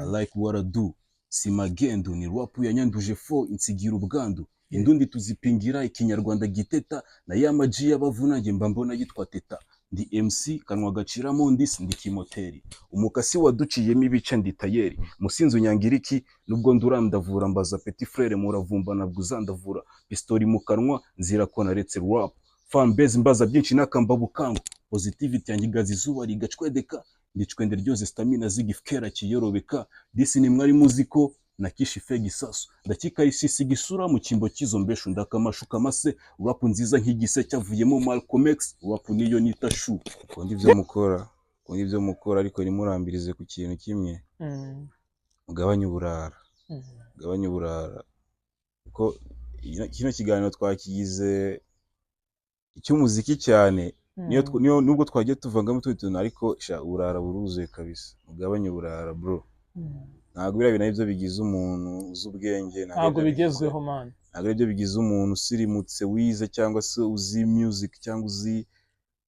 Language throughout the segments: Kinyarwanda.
I like what I do si magendo ni rap yanyanduje fo insigira ubwandu indundi tuzipingira ikinyarwanda giteta na yamaji y'abavunage mba mbona yitwa teta ndi MC kanwa gaciramo ndisi ndi kimoteri umukasi waduciyemo ibice ndi tayeri musinzu nyangiriki nubwo ndurandavura mbaza petit frere muravumba nabwuzandavura pistori mu kanwa nzira ko naretse rap fan base mbaza byinshi nakamba bukango positivity yangigaza izuba rigacwedeka ndicwende ryoze stamina zigifkera kiyorobeka disi ni mwari muziko nakishi fegi saso ndakika isisi gisura mu kimbo kizo mbeshu ndakamashuka mase rap nziza nk'igise cyavuyemo Malcolm X rap niyo nita shu kondi byo mukora ariko nimurambirize ku kintu kimwe mugabanye uburara ko kino kiganiro twakigize icy'umuziki cyane niyo nubwo twagiye tuvangamo tuntu ariko sha urara buruzuye kabisa mugabanye uburara bro ntabwo biriya bintu byo bigize umuntu uzi ubwenge ntabwo bigezweho man ntabwo ibyo bigize umuntu usirimutse wize cyangwa se uzi music cyangwa uzi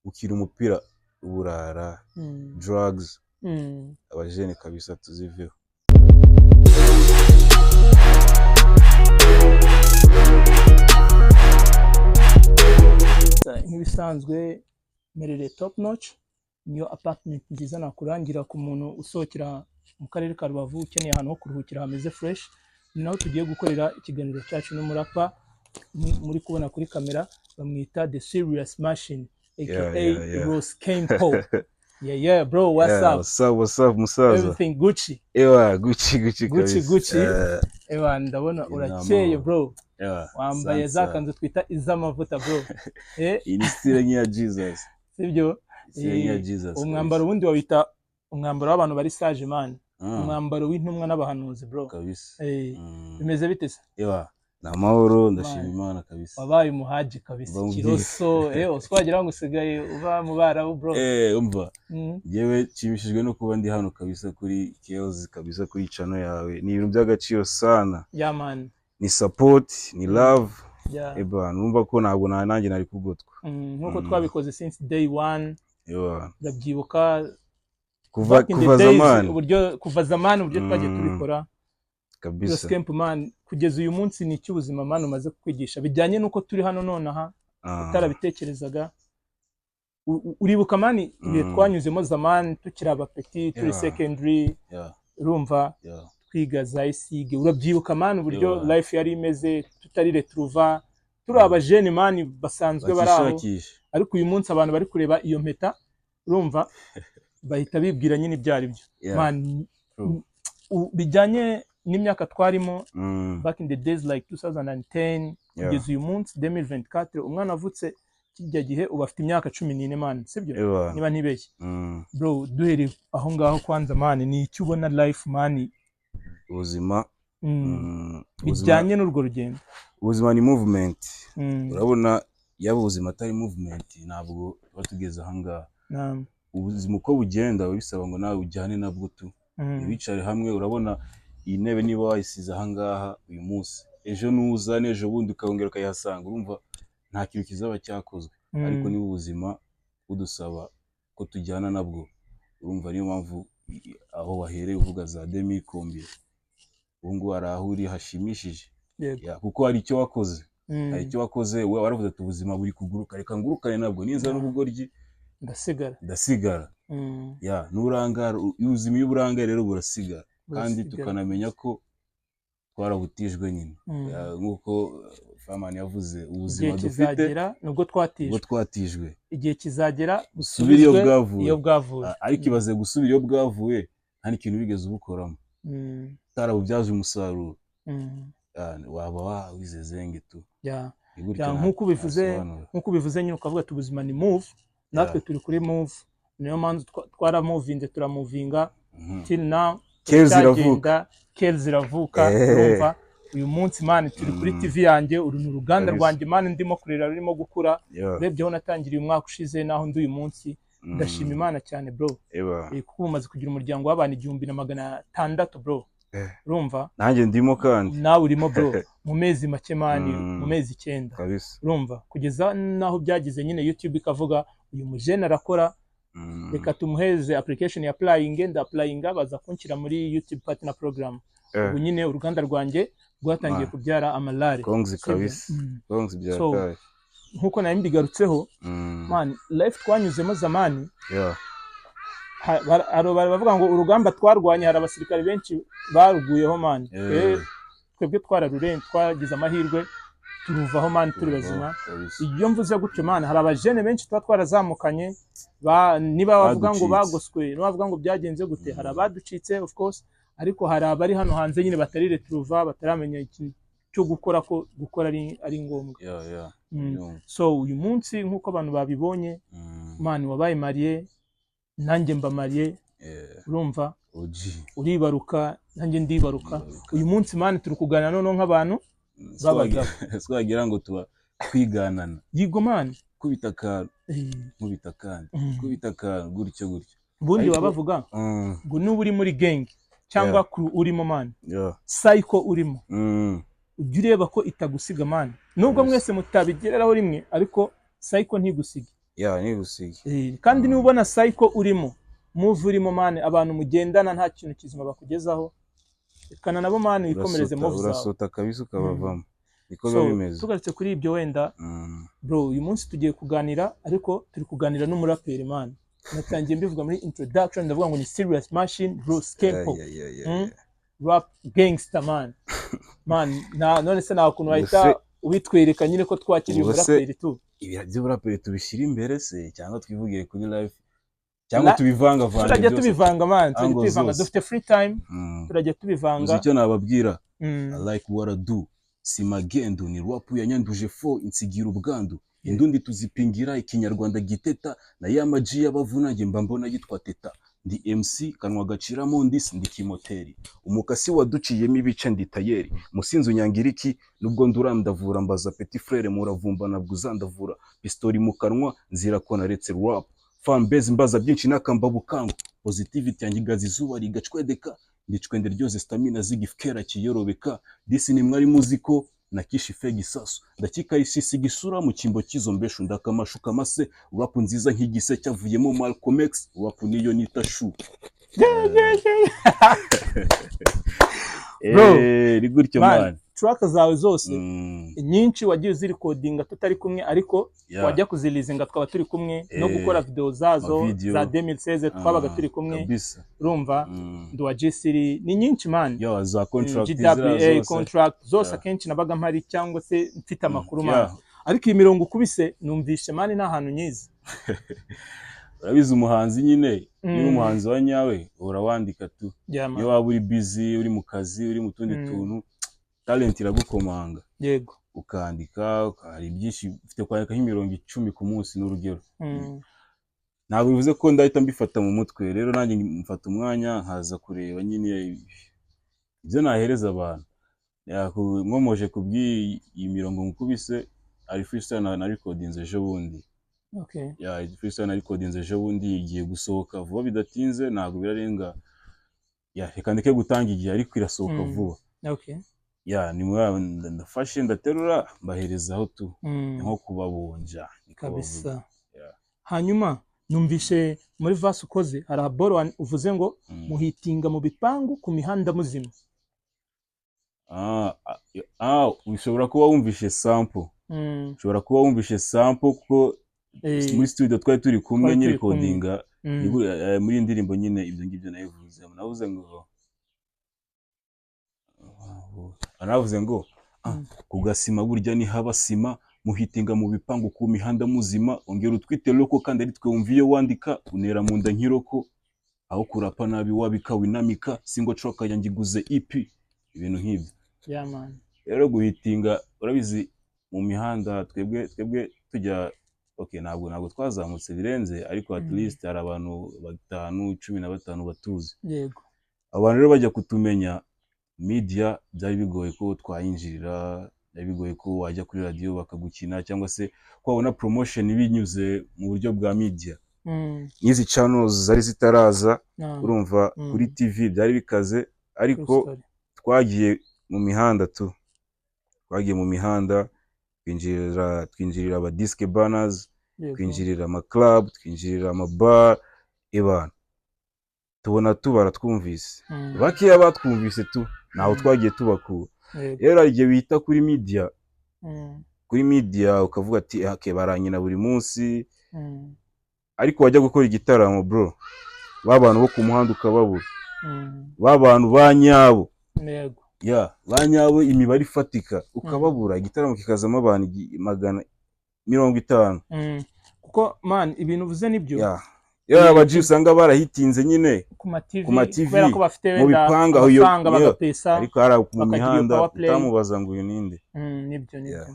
ukira umupira uburara drugs abajene kabisa tuziveho nk'ibisanzwe merere Topnotch niyo apartment nziza nakurangira ku muntu usohokera mu karere ka Rubavu ukeneye ahantu ho kuruhukira hameze fresh ni naho tugiye gukorera ikiganiro cyacu n'umurapa muri kubona kuri kamera bamwita The Serious Machine aka Ross Kempo. Yeah bro, what's up musaza everything Gucci Gucci ndabona urakeye bro wambaye zakanzu twita iz'amavuta bro ini style nk'iya Jesus sibyo umwambaro ubundi wabita umwambaro w'abantu bari sage man umwambaro w'intumwa n'abahanuzi bro kabisa bimeze bite se namahoro ndashima Imana kabisa wabaye umuhaji kabisa kiroso uswagira ngo usigaye uba mu barabu bro umva yewe kimishijwe no kuba ndi hano kabisa kuri Chaos kabisa kuri channel yawe ni ibintu by'agaciro sana man ni support ni love numva ko ntabwo nanjye nari kugotwa nkuko twabikoze since day one ndabyibuka kuva zamani uburyo twagiye tubikora kabisa Ross Kempo man kugeza uyu munsi ni icy'ubuzima man umaze kukwigisha bijyanye nuko turi hano nonaha utarabitekerezaga uribuka man ibihe twanyuzemo zamani tukiri abapeti turi secondary urumva twiga za isige urabyibuka man uburyo life yari imeze tutari retrouva turi abajene man basanzwe baraho ariko uyu munsi abantu bari kureba iyo mpeta urumva bahita bibwira nyine ibyari byo man bijyanye n'imyaka twarimo back in the days like 2010 kugeza uyu munsi 2024 umwana avutse kijya gihe uba afite imyaka 14 man sibyo niba ntibeshye bro duhere aho ngaho kwanza man ni icyo ubona life man ubuzima bijyanye n'urwo rugendo ubuzima ni movement urabona yaba ubuzima atari movement ntabwo batugeza aha ngaha ubuzima uko bugenda bisaba ngo nawe ujyane nabwo tu ibicare hamwe urabona iyi ntebe niba wayisize aha ngaha uyu munsi ejo nuza n'ejo bundi ukongera ukayihasanga urumva nta kintu kizaba cyakozwe ariko niba ubuzima budusaba ko tujyana nabwo urumva niyo mpamvu aho wahereye uvuga za demi-combie ubungu arahuri hashimishije kuko hari icyo wakoze we waravuze ati ubuzima buri kuguruka reka ngurukane nabwo ninza n'ubugoryi ndasigara nurangara ubuzima iyo burangara rero burasigara kandi tukanamenya ko twarabutijwe nyine nkuko Famani yavuze ubuzima dufite nubwo twatijwe igihe kizagera gusubira iyo bwavuye ariko ibaze gusubira iyo bwavuye nta n'ikintu bigeze ubukoramo utarabubyaje umusaruro waba wizezenge tu nkuko ubivuze nyine ukavuga ati ubuzima ni move natwe turi kuri move niyo mpamvu twaramuvinze turamuvinga till now Kel ziravuka urumva uyu munsi man turi kuri TV yanjye uru ni uruganda rwanjye man ndimo kurera rurimo gukura urebyeho natangiriye umwaka ushize naho ndi uyu munsi ndashima Imana cyane bro kuko umaze kugira umuryango w'abantu 1600 bro urumva nanjye ndimo kandi nawe urimo bro mu mezi make mani mu mezi 9 urumva kugeza naho byagize nyine YouTube ikavuga uyu mujene arakora reka tumuheze application ya applying applyinga baza kunshyira muri YouTube partner program. Ubu nyine uruganda rwanjye rwatangiye kubyara amalare konzi kabisa konzi byakaye. Nkuko nari mbigarutseho man life twanyuzemo zamani bavuga ngo urugamba twarwanye hari abasirikare benshi baruguyeho man. Twebwe twagize amahirwe turuvaho man turi bazima. Iyo mvuze gutyo man hari abajene benshi twarazamukanye niba bavuga ngo bagoswe niba bavuga ngo byagenze gute hari abaducitse of course, ariko hari abari hano hanze nyine batarire turuva bataramenya ikintu cyo gukora ko gukora ari ngombwa. So uyu munsi nkuko abantu babibonye man wabaye mariye nanjye mba mariye urumva uribaruka nanjye ndibaruka. Uyu munsi man turi kuganira none nk'abantu babagabo twagira ngo tuba kwiganana yigo man kubitaka gutyo bundi babavuga ngo nuba uri muri gang cyangwa crew urimo man psycho urimo ujye ureba ko itagusiga man nubwo mwese mutabigereraho rimwe ariko psycho ntigusiga ntigusiga kandi niba ubona psycho urimo move urimo man abantu mugendana nta kintu kizima bakugezaho kana nabo man wikomereze move zawe urasota kabisa ukabavamo niko bimeze. Tugarutse kuri ibyo wenda bro uyu munsi tugiye kuganira ariko turi kuganira n'umuraperi man. Natangiye mbivuga muri introduction ndavuga ngo ni serious machine Ross Kempo rap gangster man none se nta kuntu wahita ubitwereka nyine ko twakiriye umuraperi tu ibyo buraperi tubishyira imbere se cyangwa twivugire kuri live cyangwa tubivanga turajya tubivanga man tubivanga dufite free time turajya tubivanga. Uzi icyo nababwira I like what I do si magendo ni rap yanyanduje fo insigira ubwandu indundi tuzipingira ikinyarwanda giteta na yamaji y'abavunage mba mbona yitwa teta ndi MC kanwa gaciramo ndisi ndi kimoteri umukasi waduciyemo ibice ndi tayeri musinzu nyangiriki nubwo ndurandavura mbaza petit frere muravumba nabwuzandavura pistori mu kanwa nzira ko naretse rap fan base mbaza byinshi nakamba bukango positivity yangigaza izuba rigacwedeka ndicwende ryoze stamina zigifkera kiyorobeka disi ni mwari muziko nakishi fegi sasu ndakika isisi gisura mu kimbo kizo mbeshu ndakamashuka mase rap nziza nk'igise cyavuyemo Malcolm X rap niyo nita shu rigutyo man track zawe zose nyinshi wagiye uzirikodinga tutari kumwe ariko wajya kuzilizinga twaba turi kumwe no gukora video zazo za 2016 twabaga turi kumwe urumva ndwa G3 ni nyinshi man za contract GWA contract zose akenshi nabaga mpari cyangwa se mfite amakuru man ariko iyi mirongo ukubise numvishe man nta hantu nyiza. Urabizi umuhanzi nyine ni umuhanzi wa nyawe urawandika tu iyo waba uri busy uri mu kazi uri mu tundi tuntu talent iragukomanga yego ukandika hari byinshi ufite kwandika nk'imirongo 10 ku munsi n'urugero ntabwo bivuze ko ndahita mbifata mu mutwe rero nanjye mfata umwanya nkaza kureba nyine ibyo nahereza abantu nkomoje kubwi iyi mirongo mukubise ari freestyle na recordings ejo bundi freestyle na recordings ejo bundi igiye gusohoka vuba bidatinze ntabwo birarenga reka ndeke gutanga igihe ariko irasohoka vuba ni ndafashe ndaterura mbaherezaho tu nko kubabonja kabisa. Hanyuma numvishe muri verse ukoze hari aboro uvuze ngo muhitinga mu bipangu ku mihanda muzima. Ushobora kuba wumvishe sample kuko muri studio twari turi kumwe ni recordinga muri indirimbo nyine ibyo ngibyo navuze ngo kugasima burya ni habasima muhitinga mu bipangu ku mihanda muzima ongera utwite loko kandi ari twe wumviye wandika unera mu nda nkiroko aho kurapa nabi wabika winamika singo troka yangiguze EP ibintu nk'ibyo man rero guhitinga urabizi mu mihanda twebwe tujya ntabwo twazamutse birenze ariko at least hari abantu 5-15 batuzi yego abantu rero bajya kutumenya media byari bigoye ko twayinjirira byari bigoye ko wajya kuri radio bakagukina cyangwa se kwabona promotion binyuze mu buryo bwa media n'izi channels zari zitaraza urumva kuri TV byari bikaze ariko twagiye mu mihanda twinjirira aba disc banners twinjirira ama club, twinjirira ama bar, ebana tubona tubara twumvise bakeya batwumvise tu naho twagiye tubakura. Rero igihe bita kuri media ukavuga ati okay baranyina buri munsi, ariko wajya gukora igitaramo bro babantu bo ku muhanda ukababura, babantu banyabo banyabo imibare ifatika ukababura, igitaramo kikazamo abantu 150. Kuko man ibintu uvuze nibyo abaji usanga barahitinze nyine ku ma TV kubera ko bafite mu bipanga abasanga bagapesa, ariko hari mu mihanda utamubaza ngo uyu ninde. Nibyo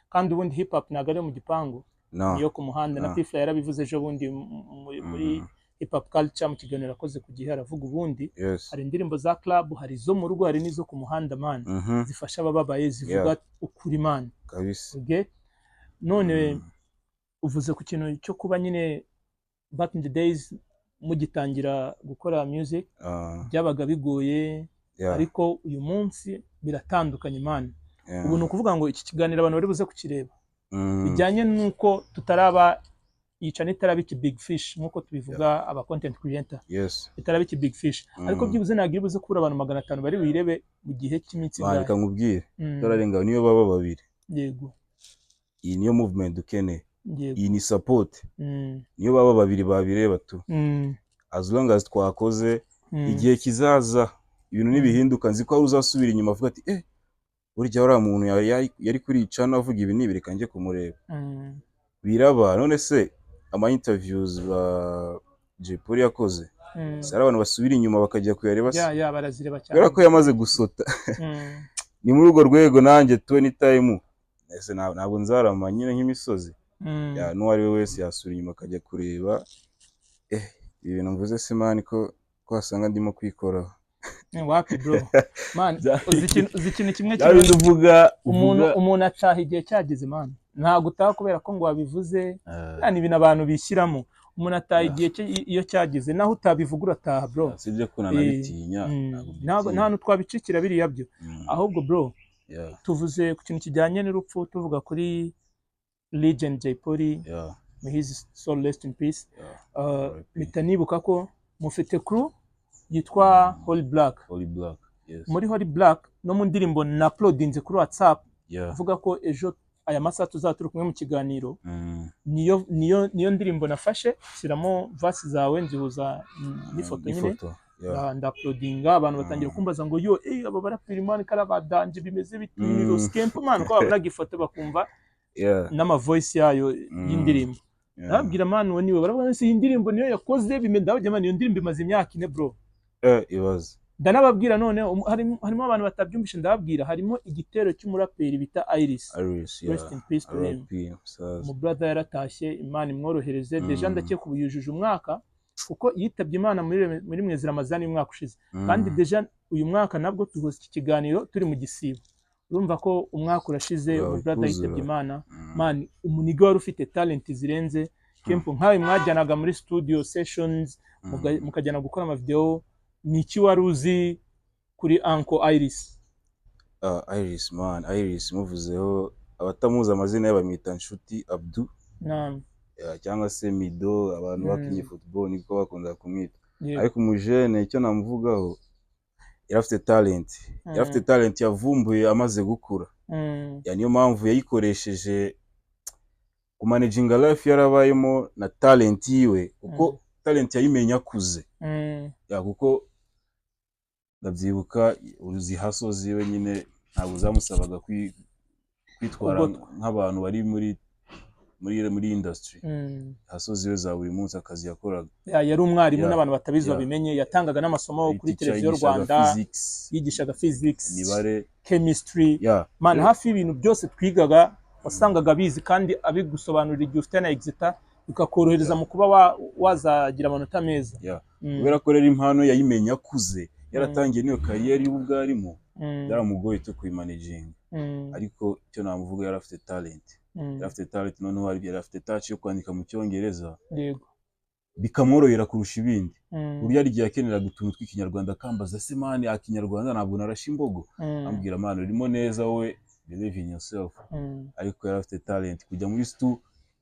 kandi ubundi hip hop ntago ari mu gipangu, niyo ku muhanda na Pifla yarabivuze ejo bundi muri hip hop culture mu kiganiro akoze ku gihe aravuga ubundi hari indirimbo za club, hari zo mu rugo, hari nizo ku muhanda man zifasha abababaye, zivuga ukuri man kabisa. None uvuze ku kintu cyo kuba nyine back in the days mugitangira gukora music byabaga bigoye, ariko uyu munsi biratandukanye man. Ubu ni ukuvuga ngo iki kiganiro abantu bari buze kukireba bijyanye nuko tutaraba yica nitaraba iki big fish nkuko tubivuga aba content creator, itaraba iki big fish, ariko byibuze nagire buze kubura abantu 500 bari wirebe mu gihe cy'iminsi ngaho. Reka nkubwire turarenga niyo baba babiri. Iyi niyo movement dukeneye, iyi ni support. Niyo baba babiri babireba tu, as long as twakoze igihe kizaza ibintu nibihinduka, nzi ko uzasubira inyuma avuga ati burya uriya muntu yari kurica navuga ibi nibi reka njye kumureba. Biraba none se ama interviews ba Jepoli yakoze sara abantu basubira inyuma bakajya kuyareba barazireba cyane kubera ko yamaze gusota. Ni muri urwo rwego nanjye 20 time ese ntabwo nzarama nyine nk'imisozi n'uwari we wese yasura inyuma akajya kureba ibintu mvuze se man ko wasanga ndimo kwikoraho. Wapi bro man, uzi ikintu kimwe umuntu acaha igihe cyageze man, ntabwo utaha kubera ko ngo wabivuze, yani ibintu abantu bishyiramo. Umuntu ataha igihe iyo cyageze, naho utabivuga urataha bro. Sibyo kunanabitinya nta twabicikira biriya byo. Ahubwo bro tuvuze ku kintu kijyanye n'urupfu, tuvuga kuri legend Jepoli, may his soul rest in peace. Mitanibuka ko mufite crew yitwa Holy Black. Muri Holy Black no mu ndirimbo na uploadinze kuri WhatsApp avuga ko ejo aya masaha tuzaturuka kumwe mu kiganiro. Niyo ndirimbo nafashe siramo verse zawe nzihuza n'ifoto nyine ndaploadinga, abantu batangira kumbaza ngo yo aba barapira man karabadanje bimeze biti Ross Kempo man, ko baburaga ifoto bakumva n'ama voice yayo y'indirimbo. Nabwira man we niwe barabona se indirimbo niyo yakoze bimenda jamani, iyo ndirimbo imaze imyaka 4 bro. Ibaze ndanababwira none harimo abantu batabyumvishe, ndababwira harimo igitero cy'umuraperi bita Iris rest in peace to him. Mu brother yaratashye, Imana imworohereze. Deja ndakeka ubuyujuje umwaka kuko yitabye Imana muri mwezi Ramazani y'umwaka ushize, kandi deja uyu mwaka nabwo tugoze iki kiganiro turi mu gisibo. Urumva ko umwaka urashize mu brother yitabye Imana man. Umuniga wari ufite talent zirenze Kempo, nkawe mwajyanaga muri studio sessions mukajyana gukora ama video. Ni iki wari uzi kuri Uncle Iris? Iris man, Iris muvuzeho abatamuza amazina y'abamwita Nshuti Abdu cyangwa se Mido, abantu bakinye football niko bakunda kumwita. Ariko umujene icyo namuvugaho yarafite talent yavumbuye amaze gukura. Niyo mpamvu yayikoresheje ku managing life yarabayemo na talent yiwe, kuko talent yayimenya akuze. Kuko ndabyibuka uruzi haso ziwe nyine ntabwo zamusabaga kwitwara nk'abantu bari muri industry. Haso ziwe za buri munsi akazi yakoraga. Yari umwarimu n'abantu batabizi babimenye, yatangaga n'amasomo kuri televiziyo Rwanda, yigishaga physics, imibare, chemistry man, hafi y'ibintu byose twigaga wasangaga bizi, kandi abigusobanurira igihe ufite na exita bikakorohereza mu kuba wazagira amanota meza. Kubera ko rero impano yayimenya akuze, yaratangiye niyo career y'ubwarimo, yaramugoye cyo kuyimanaging. Ariko cyo namuvuga yarafite talent, noneho yarafite touch yo kwandika mu Cyongereza bikamworohera kurusha ibindi. Burya ari gihe akenera gutuntu tw'ikinyarwanda kambaza se man akinyarwanda ntabwo narasha imbogo, ambwira man urimo neza wowe, believe in yourself. Ariko yarafite talent kujya muri stu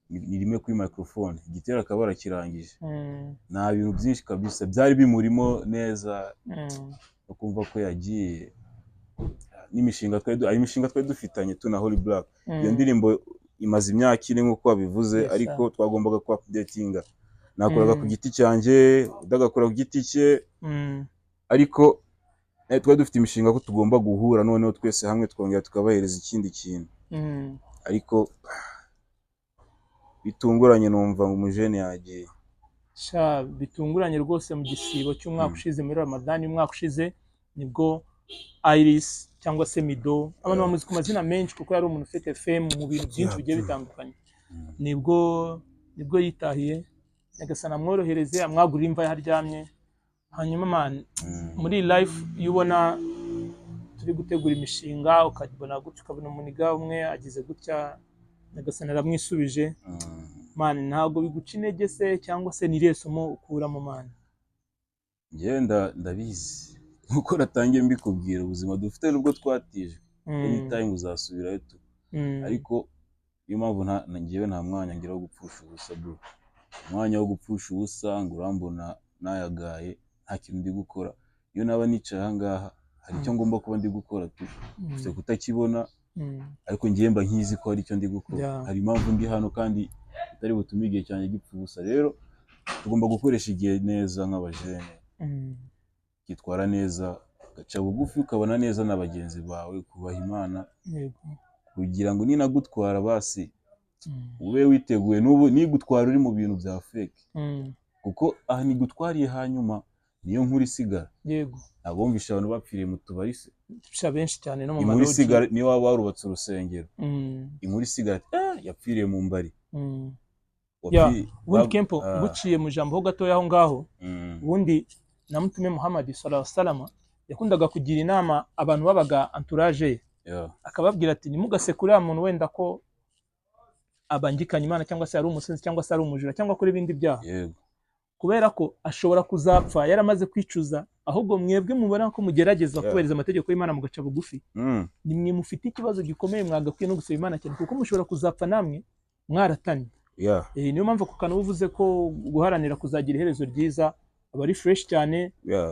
ni rimwe kuri microphone, igitero akaba arakirangije. Nta bintu byinshi kabisa byari bimurimo neza, no kumva ko yagiye n'imishinga twari dufitanye na Holy Black. Iyo ndirimbo imaze imyaka ine nk'uko wabivuze, ariko twagombaga ku updatinga. Nakoraga ku giti cyanjye, udagakora ku giti cye, ariko twari dufite imishinga ko tugomba guhura noneho twese hamwe twongera tukabahereza ikindi kintu. Ariko bitunguranye numva umujene yagiye. Bitunguranye rwose mu gisibo cy'umwaka ushize muri Ramadan y'umwaka ushize, nibwo Iris cyangwa se Mido, abantu bamuzi ku mazina menshi kuko yari umuntu ufite fame mu bintu byinshi bigiye bitandukanye. Nibwo yitahiye, nyagasana amworohereze, amwagurira imva yaharyamye. Hanyuma man, muri life yubona turi gutegura imishinga, ukabona gutya, ukabona umuniga umwe agize gutya, nyagasana aramwisubije. Man, ntago biguca intege se cyangwa se ni resomo ukuramo man? Ngenda ndabizi nkuko natangiye mbikubwira, ubuzima dufite nubwo twatijwe, anytime uzasubirayo tu. Ariko iyo mpamvu ngewe nta mwanya ngira wo gupfusha ubusa bro. Umwanya wo gupfusha ubusa ngo urambona nayagaye nta kintu ndi gukora. Iyo naba nicaye aha ngaha hari icyo ngomba kuba ndi gukora tu, ufite kutakibona, ariko ngiye mba nkizi ko hari icyo ndi gukora. Hari impamvu ndi hano kandi utari butume igihe cyanjye gipfa ubusa. Rero tugomba gukoresha igihe neza nk'abajene, kitwara neza, gaca bugufi, ukabona neza na bagenzi bawe, kubaha Imana, kugira ngo ninagutwara basi ube witeguye. N'ubu nigutwara uri mu bintu bya fake, kuko aha nigutwariye hanyuma niyo nkuru isigara. Ntabwo wumvisha abantu bapfiriye mu tubari se, benshi cyane no mu inkuru isigara niyo waba warubatse urusengero, inkuru isigara yapfiriye mu mbari. Ubundi Kempo buciye mu jambo ho gatoya aho ngaho, ubundi na Mutume Muhammad sallallahu alaihi wasallam yakundaga kugira inama abantu babaga entourage, akababwira ati ntimugasekure ya muntu wenda ko abangikanye Imana cyangwa se ari umusinzi cyangwa se ari umujura cyangwa kuri ibindi byaha, kubera ko ashobora kuzapfa yaramaze kwicuza. Ahubwo mwebwe mubona ko mugerageza kubahiriza amategeko y'Imana mugaca bugufi, nimwe mufite ikibazo gikomeye, mwagakwiye no gusaba Imana cyane, kuko mushobora kuzapfa namwe mwaratanye. Niyo mpamvu ku kantu uvuze ko guharanira kuzagira iherezo ryiza aba ari fresh cyane.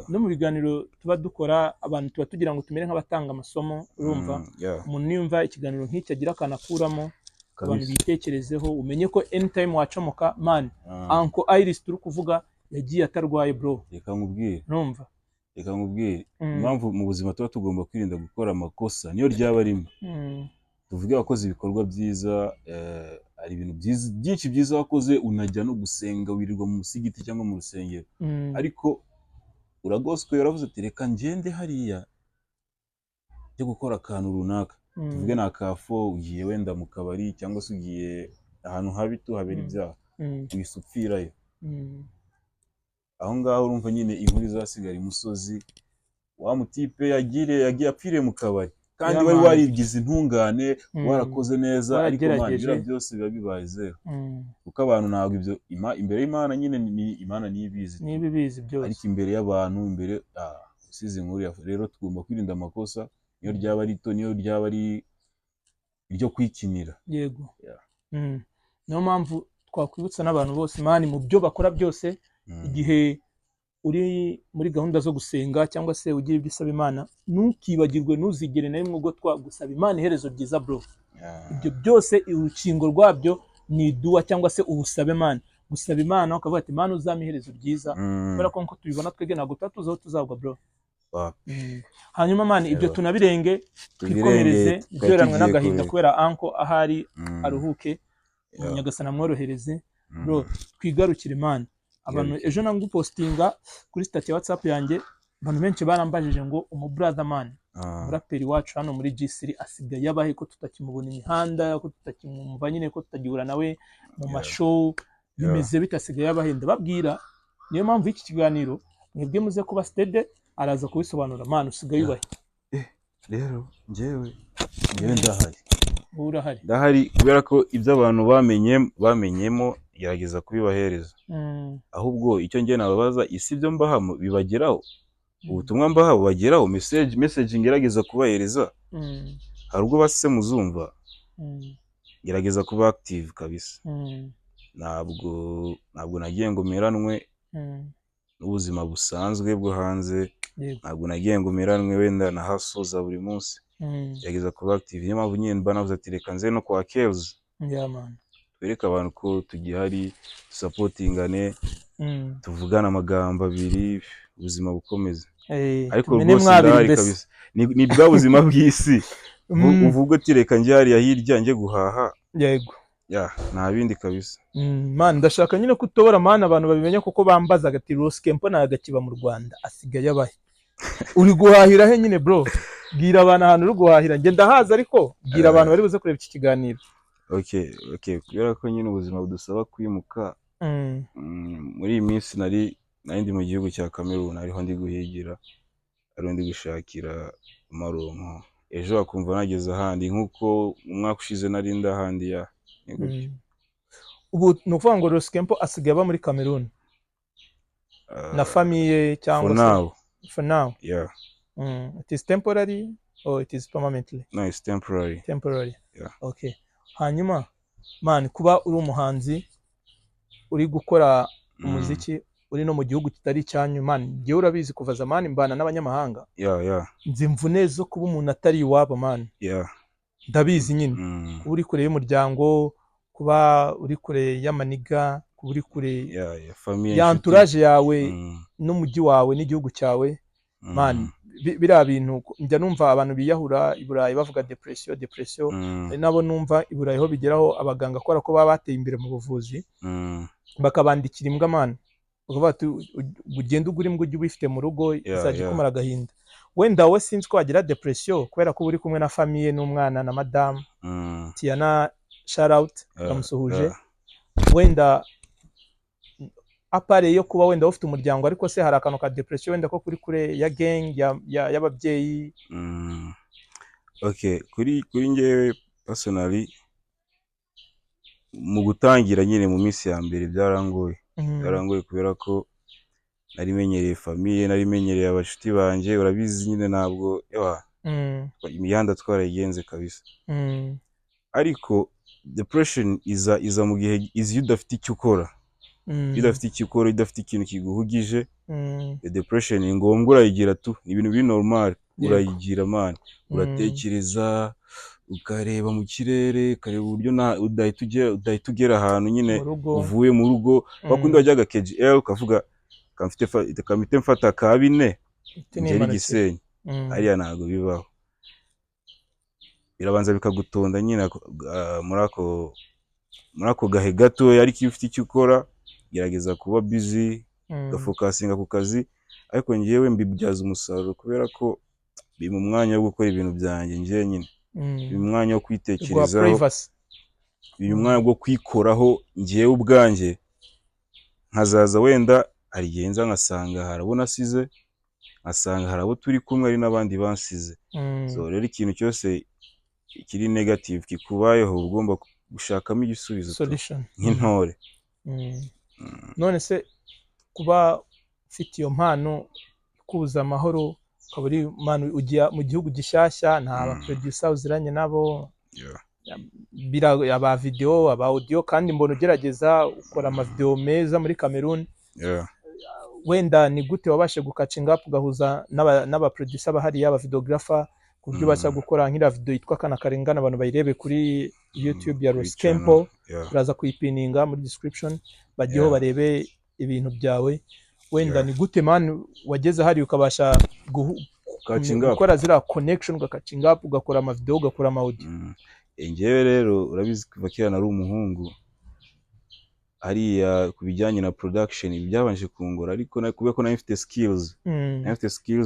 No mu biganiro tuba dukora abantu tuba tugira ngo tumere nk'abatanga amasomo, urumva. Umuntu niyumva ikiganiro nk'iki agira akanakuramo, abantu bitekerezeho, umenye ko anytime wacomoka man, Uncle Iris turi kuvuga yagiye atarwaye bro. Reka nkubwire, urumva, reka nkubwire impamvu mu buzima tuba tugomba kwirinda gukora amakosa niyo ryaba rimwe. Tuvuge wakoze ibikorwa byiza, ari ibintu byinshi byiza wakoze, unajya no gusenga, wirirwa mu musigiti cyangwa mu rusengero, ariko uragoswe uravuze ati reka ngende hariya cyo gukora akantu runaka. Tuvuge na kafo, ugiye wenda mu kabari cyangwa se ugiye ahantu habi tuhabera ibyaha, wisupfirayo. Aho ngaho urumva nyine inkuru izasigara imusozi, wa mutipe yagiye apfiriye mu kabari kandi wari warigize intungane, warakoze neza, ariko Imana byose biba bibaye zero. Kuko abantu ntabwo ibyo imbere y'Imana nyine ni Imana nibizi byose, ariko imbere y'abantu, imbere usize inkuru. Rero tugomba kwirinda amakosa, niyo ryaba rito, niyo ryaba ari iryo kwikinira. Niyo mpamvu twakwibutsa n'abantu bose mani mu byo bakora byose, igihe uri muri gahunda zo gusenga cyangwa se ugiye bisaba Imana, ntukibagirwe, ntuzigere na rimwe ubwo twagusaba Imana iherezo ryiza bro. Ibyo byose urukingo rwabyo ni dua cyangwa se ubusabe Imana. Gusaba Imana ukavuga ati Imana uzampa iherezo ryiza, kubera ko nko tubibona twebwe ntabwo tuzaho tuzagwa bro. Hanyuma Imana ibyo tunabirenge, twikomereze, ibyoranwe n'agahinda kubera anko ahari aruhuke, nyagasana amworohereze bro. Twigarukire Imana. Abantu ejo nangu postinga kuri stat ya WhatsApp yanjye, abantu benshi barambajije ngo umubrother man, umuraperi wacu hano muri G3 asigaye yabahe, ko tutakimubona imihanda, ko tutakimumva nyine, ko tutagihura nawe mu mashow, bimeze bitasigaye yabahe. Ndababwira niyo mpamvu iki kiganiro mwebwe muze kuba stede, araza kubisobanura man, usigaye yubahe. Rero njyewe ndahari kubera ko ibyo abantu bamenyemo gerageza kubibahereza. Ahubwo icyo ngiye nababaza, isi byo mbahamo bibageraho, ubutumwa mbaha bubageraho, message ngerageza kubahereza, hari ubwo base muzumva gerageza kuba active kabisa. Ntabwo nagiye ngo meranwe n'ubuzima busanzwe bwo hanze, ntabwo nagiye ngo meranwe wenda na hustle za buri munsi. Gerageza kuba active, niyo mpamvu nyine mba navuze ati reka nze no kwa Kells twereke abantu ko tugihari, supportingane, tuvugana amagambo abiri, ubuzima bukomeze. Ariko rwose ndahari kabisa, ni bwa buzima bw'isi. Uvuga ati reka njye hariya hirya njye guhaha, yego nta bindi kabisa. Man, ndashaka nyine kutobora man abantu babimenya kuko bambaza ati Ross Kempo nagakiba mu Rwanda asigaye abahe. Uri guhahira he nyine bro? Bwira abantu ahantu uri guhahira. Nge ndahaza ariko bwira abantu bari buze kureba iki kiganiro. Okay, kubera ko nyine ubuzima budusaba kwimuka. Muri iyi minsi nari ndi mu gihugu cya Cameroon, ariho ndi guhigira, ariho ndi gushakira amaronko. Ejo akumva nageze ahandi nkuko umwaka ushize nari ndahandi ya. Ubu nukuvuga ngo Ross Kempo asigaye aba muri Cameroon na famille cyangwa for now. Yeah. It is temporary or it is permanently? No, it's temporary. Yeah. Okay. Hanyuma man, kuba uri umuhanzi uri gukora umuziki uri no mu gihugu kitari cyanyu man, giye urabizi kuva zamani mbana n'abanyamahanga. Nzi mvune zo kuba umuntu atari iwabo man. Ndabizi nyine. Uri kure y'umuryango, kuba uri kure y'amaniga, kuba uri kure ya entourage yawe n'umujyi wawe n'igihugu cyawe man. Biriya bintu njya numva abantu biyahura i Burayi bavuga depression, nabo numva i Burayi ho bigeraho abaganga akora ko baba bateye imbere mu buvuzi bakabandikira imbwa man, bakavuga ati ugenda ugura imbwa ujye ubifite mu rugo izajya kumara agahinda. Wenda wowe sinzi ko wagira depression kubera ko uri kumwe na famille n'umwana na madame Tiana, shout out kamusuhuje. Wenda apare yo kuba wenda ufite umuryango, ariko se hari akantu ka depression wenda ko kuri kure ya gang y'ababyeyi? Okay, kuri ngewe personally mu gutangira nyine mu minsi ya mbere byarangoye kubera ko nari menyereye famille, nari menyereye abashuti banje, urabizi nyine ntabwo imihanda twarayigenze kabisa. Ariko depression iza mu gihe iyo udafite icyo ukora, udafite ikintu kiguhugije, depression ni ngombwa urayigira tu, ni ibintu biri normal, urayigira man, uratekereza, ukareba mu kirere, ukareba uburyo udahita ugera ahantu nyine uvuye mu rugo. Bakundi wajyaga KGL ukavuga kamite mfata ka 4 ngeri Gisenyi, ariya ntabwo bibaho. Birabanza bikagutonda nyine muri ako gahe gato, ariko iyo ufite icyo ukora gerageza kuba busy, ugafokasinga ku kazi. Ariko ngewe mbibyaza umusaruro kubera ko biri mu mwanya wo gukora ibintu byanjye ngewe nyine, biri mu mwanya wo kwitekerezaho, biri mu mwanya wo kwikoraho ngewe ubwanjye. Nkazaza wenda hari igihe nza nkasanga harabona asize, nkasanga harabo turi kumwe ari n'abandi bansize. So rero ikintu cyose kiri negative kikubayeho ugomba gushakamo igisubizo nk'intore. None se kuba ufite iyo mpano kubuza amahoro, ukaba uri ujya mu gihugu gishyashya, nta ba producer uziranye nabo, aba video aba audio, kandi mbona ugerageza ukora ama video meza muri Cameroon. Wenda ni gute wabashe gukacinga up ugahuza n'aba producer bahari, aba videographer, kubyo bashaka gukora nk'ira video yitwa kana karengana, abantu bayirebe kuri YouTube ya Ross Kempo, uraza kuyipininga muri description, bagiyeho barebe ibintu byawe. Wenda ni gute man wageze hari ukabasha gukora zira connection, ugakacinga up, ugakora ama video, ugakora ama audio? Ngewe rero urabizi kuva kera nari umuhungu, hariya kubijyanye na production byabanje kungora, ariko kubera ko nari mfite skills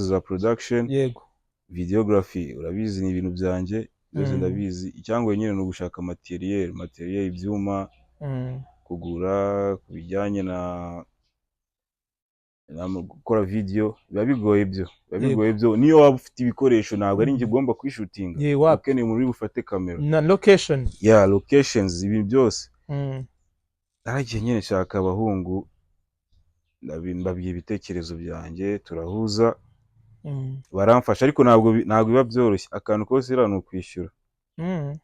za production, yego videography urabizi ni ibintu byanjye byose ndabizi. Icyangoye nyine no gushaka materiel, ibyuma, kugura, kubijyanye na gukora video biba bigoye byo. Niyo waba ufite ibikoresho ntabwo ari njye ugomba kwishutinga, ukeneye muri bufate kamera na location, locations, ibintu byose. Naragiye nyine nshaka abahungu, babwiye ibitekerezo byanjye, turahuza, baramfasha. Ariko ntabwo biba byoroshye, akantu kose rero ni ukwishyura.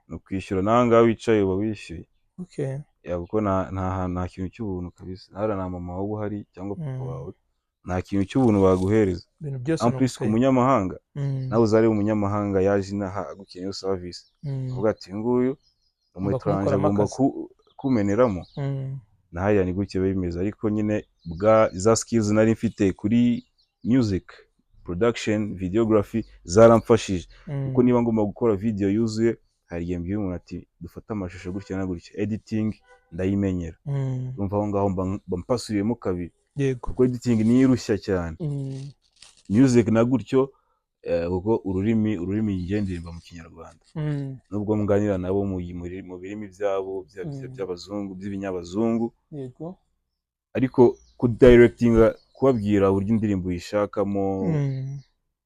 no kwishyura nanga wicaye uba wishyuye. Okay. Ya kuko nta kintu cy'ubuntu kabisa. Hara na mama wawe uhari cyangwa papa wawe. Nta kintu cy'ubuntu baguhereza. Ibintu byose En plus ku munyamahanga. Nawe uzari umunyamahanga yaje inaha agukeneye service. Uvuga ati nguyu umutranje ugomba kumeneramo. Nahaya ni gutyo bimeze ariko nyine bwa za skills nari mfite kuri music production videography zaramfashije kuko niba ngomba gukora video yuzuye hari igihe mbwira umuntu ati dufata amashusho gutya na gutya editing ndayimenyera urumva aho ngaho bampasuyemo kabiri kuko editing ni irushya cyane music na gutyo kuko ururimi ngenderimba mu Kinyarwanda nubwo mganira nabo mu birimi byabo by'abazungu by'ibinyabazungu yego ariko ku directing kubabwira uburyo indirimbo yishakamo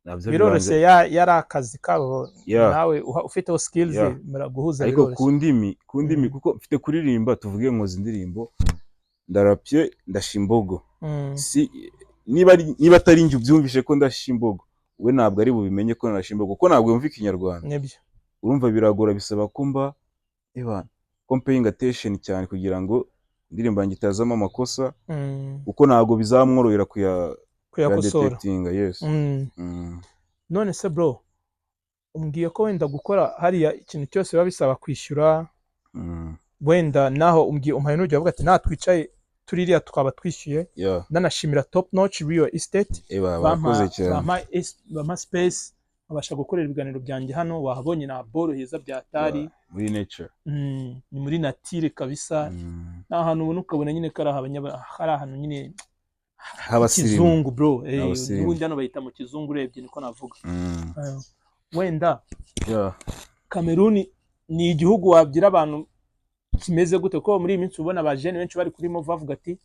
navyo biroroshye yari akazi kabo nawe ufite skills muraguhuza ariko ku ndimi kuko mfite kuririmba tuvuge ngo zindirimbo ndarapye ndashimbogo si niba atari njye ubyumvishe ko ndashimbogo we ntabwo ari bubimenye ko narashimbogo kuko ntabwo yumva Ikinyarwanda nibyo urumva biragora bisaba kumba paying attention cyane kugira ngo indirimbo yanjye itazamo amakosa uko ntabwo bizamworohera kuyakosora yes. None se bro umbwiye ko wenda gukora hariya ikintu cyose biba bisaba kwishyura wenda naho umbwiye umpaye n'ujya avuga ati natwicaye tuririya tukaba twishyuye nanashimira Topnotch Real Estate bampa space abasha gukorera ibiganiro byanjye hano wahabonye na boroheza byatari muri nature ni muri nature kabisa n'ahantu ubona ukabona nyine kari ahantu nyine kizungu bro n'ubundi hano bayita mu kizungu urebye niko navuga wenda Cameroon ni igihugu wabyira abantu kimeze gute ko muri iyi minsi ubona abajene benshi bari kuri mo bavuga ati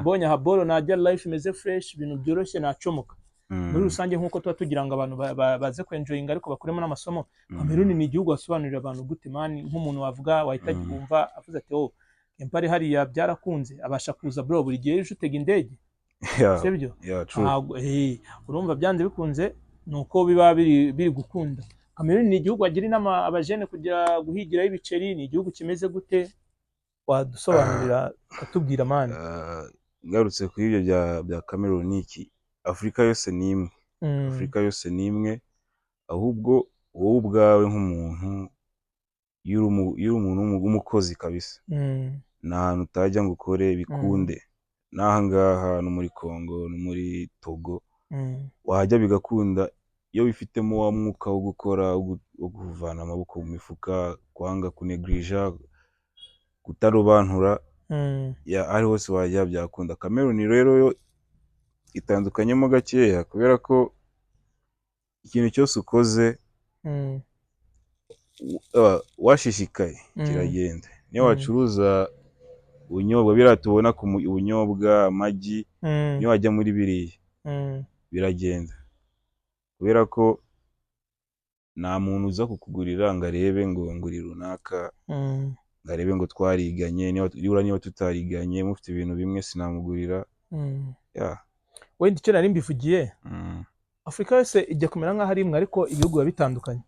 mbonye haboro najya life imeze fresh ibintu byoroshye nacomoka muri rusange nkuko tuba tugira ngo abantu baze kwenjoyinga ariko bakuremo n'amasomo Cameroon ni igihugu wasobanurira abantu gute mani nk'umuntu wavuga wahita kumva avuze ati Kempari hariya byarakunze abasha kuza bro buri gihe utega indege sibyo urumva byanze bikunze nuko biba biri gukunda Cameroon ni igihugu agira inama abajene kujya guhigiraho ibiceri ni igihugu kimeze gute wadusobanurira atubwira mani ngarutse kuri ibyo bya Cameroon iki Afrika yose ni imwe Afrika yose ni imwe ahubwo wowe ubwawe nk'umuntu yuri umuntu w'umukozi kabisa nta hantu utajya ngo ukore bikunde n'ahangaha no muri Congo no muri Togo wahajya bigakunda iyo wifitemo wa mwuka wo gukora wo kuvana amaboko mu mifuka kwanga kunegrija kutarobantura ari hose wajya byakunda Cameroon rero yo itandukanyemo gakeya kubera ko ikintu cyose ukoze washishikaye kiragenda niyo wacuruza ubunyobwa biratubona ku ubunyobwa amagi niyo wajya muri biriya biragenda kubera ko nta muntu uza kukugurira ngo arebe ngo nguri runaka ngo arebe ngo twariganye niba tutariganye mufite ibintu bimwe sinamugurira wenda icyo nari mbivugiye Afrika yose ijya kumera nk'aho ari imwe ariko ibihugu biba bitandukanye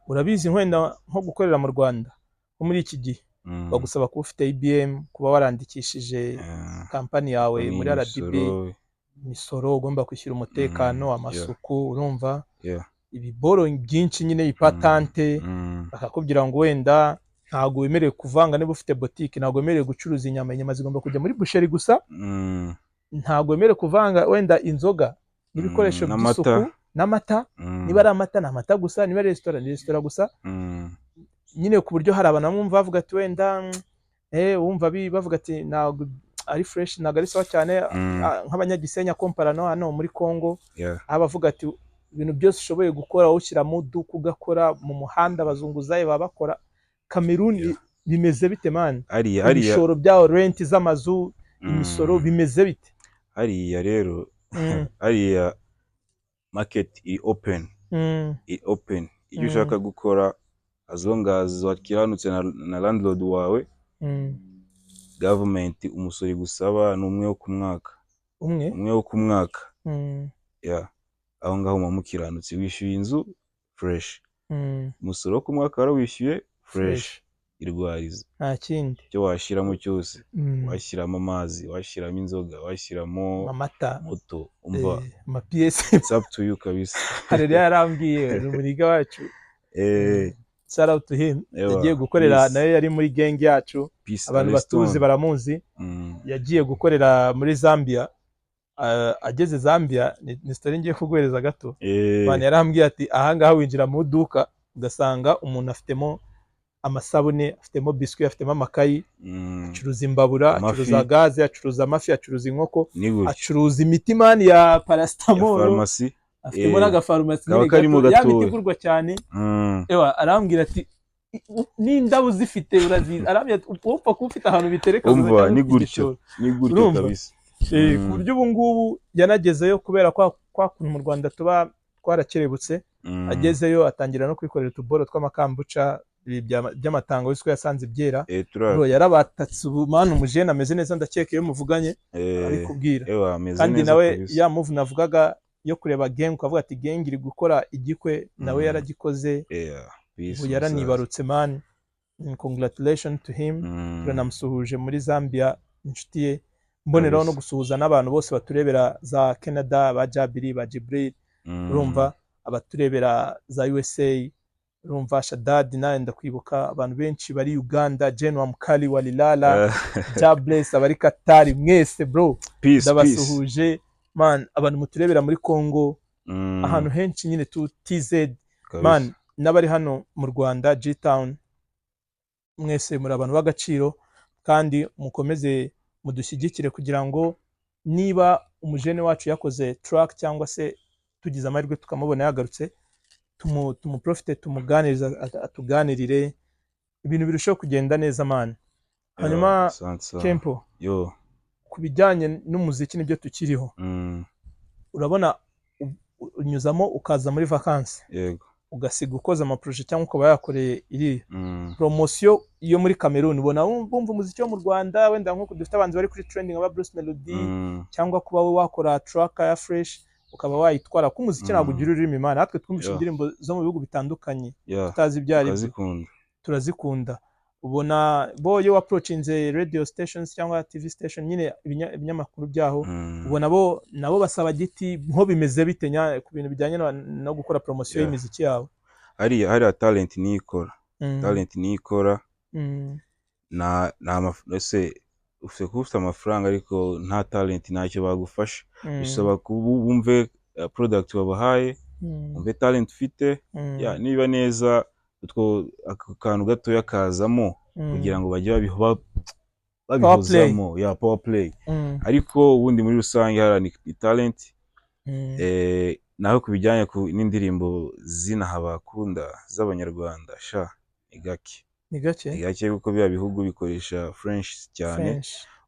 urabizi wenda nko gukorera mu Rwanda nko muri iki gihe bagusaba kuba ufite IBM kuba warandikishije kampani yawe muri RDB imisoro ugomba kwishyura umutekano amasuku urumva ibiboro byinshi nyine ipatante bakakubwira ngo wenda ntago wemerewe kuvanga niba ufite boutique ntago wemerewe gucuruza inyama zigomba kujya muri boucherie gusa ntago wemerewe kuvanga wenda inzoga n'ibikoresho by'isuku n'amata niba ari amata n'amata gusa niba ari restaurant gusa nyine ku buryo hari abantu bamwumva bavuga ati wenda wumva bavuga ati ntago ari fresh ntago ari sawa cyane nk'abanyagisenya komparano hano muri Congo abavuga ati ibintu byose ushoboye gukora ushyira mu duka ugakora mu muhanda abazunguzaye baba bakora Cameroon bimeze bite man ibishoro byaho rent z'amazu imisoro bimeze bite hariya rero hariya market i open iyo ushaka gukora as long as wakiranutse na landlord wawe government umusoro gusaba n'umwe wo ku mwaka umwe wo ku mwaka aho ngaho mukiranutse wishyuye inzu fresh umusoro wo ku mwaka warawishyuye fresh irwariza nta kindi cyo washiramo cyose washyiramo amazi washyiramo inzoga washyiramo amata moto umva ama PS it's up to you kabisa harere yarambwiye n'umuriga wacu shout out to him yagiye gukorera nayo yari muri gang yacu abantu batuzi baramuzi yagiye gukorera muri Zambia ageze Zambia ni story ngiye kuguhereza gato bana yarambwiye ati ahangaha winjira mu duka ugasanga umuntu afitemo amasabune afitemo biscuit afitemo amakayi acuruza imbabura acuruza gaze acuruza amafi acuruza inkoko acuruza imiti mani ya paracetamol afitemo n'agafarumasi ya miti igurwa cyane ewa arambwira ati n'indabo zifite uraziza arambwira upfa kufite ahantu bitereka umva ni gutyo kabisa ku buryo ubu ngubu yanagezeyo kubera kwa kuntu mu Rwanda tuba twarakerebutse agezeyo atangira no kwikorera utuboro tw'amakambuca by'amatango wiswe yasanze byera bro yarabatatse ubumana umujene ameze neza ndakeka iyo muvuganye ari kubwira kandi nawe ya move navugaga yo kureba gang ukavuga ati gang iri gukora igikwe nawe yaragikoze ubu yaranibarutse man congratulations to him turanamusuhuje muri Zambia inshuti ye mboneraho no gusuhuza n'abantu bose baturebera za Canada ba Jabiri ba Jibril urumva abaturebera za USA urumva Shadad nawe ndakwibuka abantu benshi bari Uganda Jenwa Mukali Walilala Jabless abari Qatar mwese bro ndabasuhuje man abantu muturebera muri Congo ahantu henshi nyine tu TZ man n'abari hano mu Rwanda G-Town mwese muri abantu b'agaciro kandi mukomeze mudushyigikire kugira ngo niba umujene wacu yakoze track cyangwa se tugize amahirwe tukamubona yagarutse tumuprofite tumuganiriza atuganirire ibintu birushaho kugenda neza man hanyuma Kempo kubijyanye n'umuziki nibyo tukiriho urabona unyuzamo ukaza muri vacances yego ugasiga ukoza amaproje cyangwa ukaba yakoreye iri promotion yo muri Cameroon ubona bumva umuziki wo mu Rwanda wenda nko dufite abanzi bari kuri trending aba Bruce Melody cyangwa kuba wakora track ya fresh ukaba wayitwara ku muziki ntabwo ugira ururimi imana natwe twumvisha indirimbo zo mu bihugu bitandukanye tutazi ibyari turazikunda ubona bo yo approachinze radio stations cyangwa TV station nyine ibinyamakuru byaho ubona bo nabo basaba giti nko bimeze bitenya ku bintu bijyanye no gukora promotion y'imiziki yawe hari talent nikora na ufite amafaranga ariko nta talent ntacyo bagufasha bisaba kubumve product wabahaye umve talent ufite niba neza utwo akantu gato yakazamo kugira ngo bajye babihozamo power play ariko ubundi muri rusange hari talent naho kubijyanye n'indirimbo zinaha bakunda z'abanyarwanda ni gake kuko bya bihugu bikoresha French cyane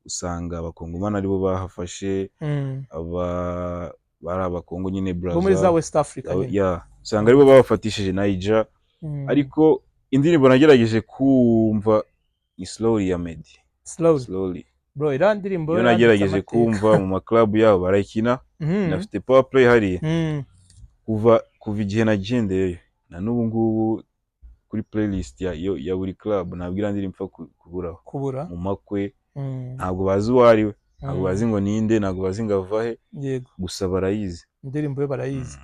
usanga abakongomani aribo bahafashe bari abakongo nyine Brazil muri za West Africa usanga aribo babafatishije Niger ariko indirimbo nagerageje kumva ni slowly ya Meddy slowly bro ira ndirimbo yo nagerageje kumva mu club yabo barayikina nafite power play hari kuva igihe nagendeye na n'ubu ngubu kuri playlist ya buri club nabwira ndirimbo kubura mu makwe ntabwo bazi uwariwe ntabwo bazi ngo ninde ntabwo bazi ngo avahe gusa barayizi indirimbo yo barayizi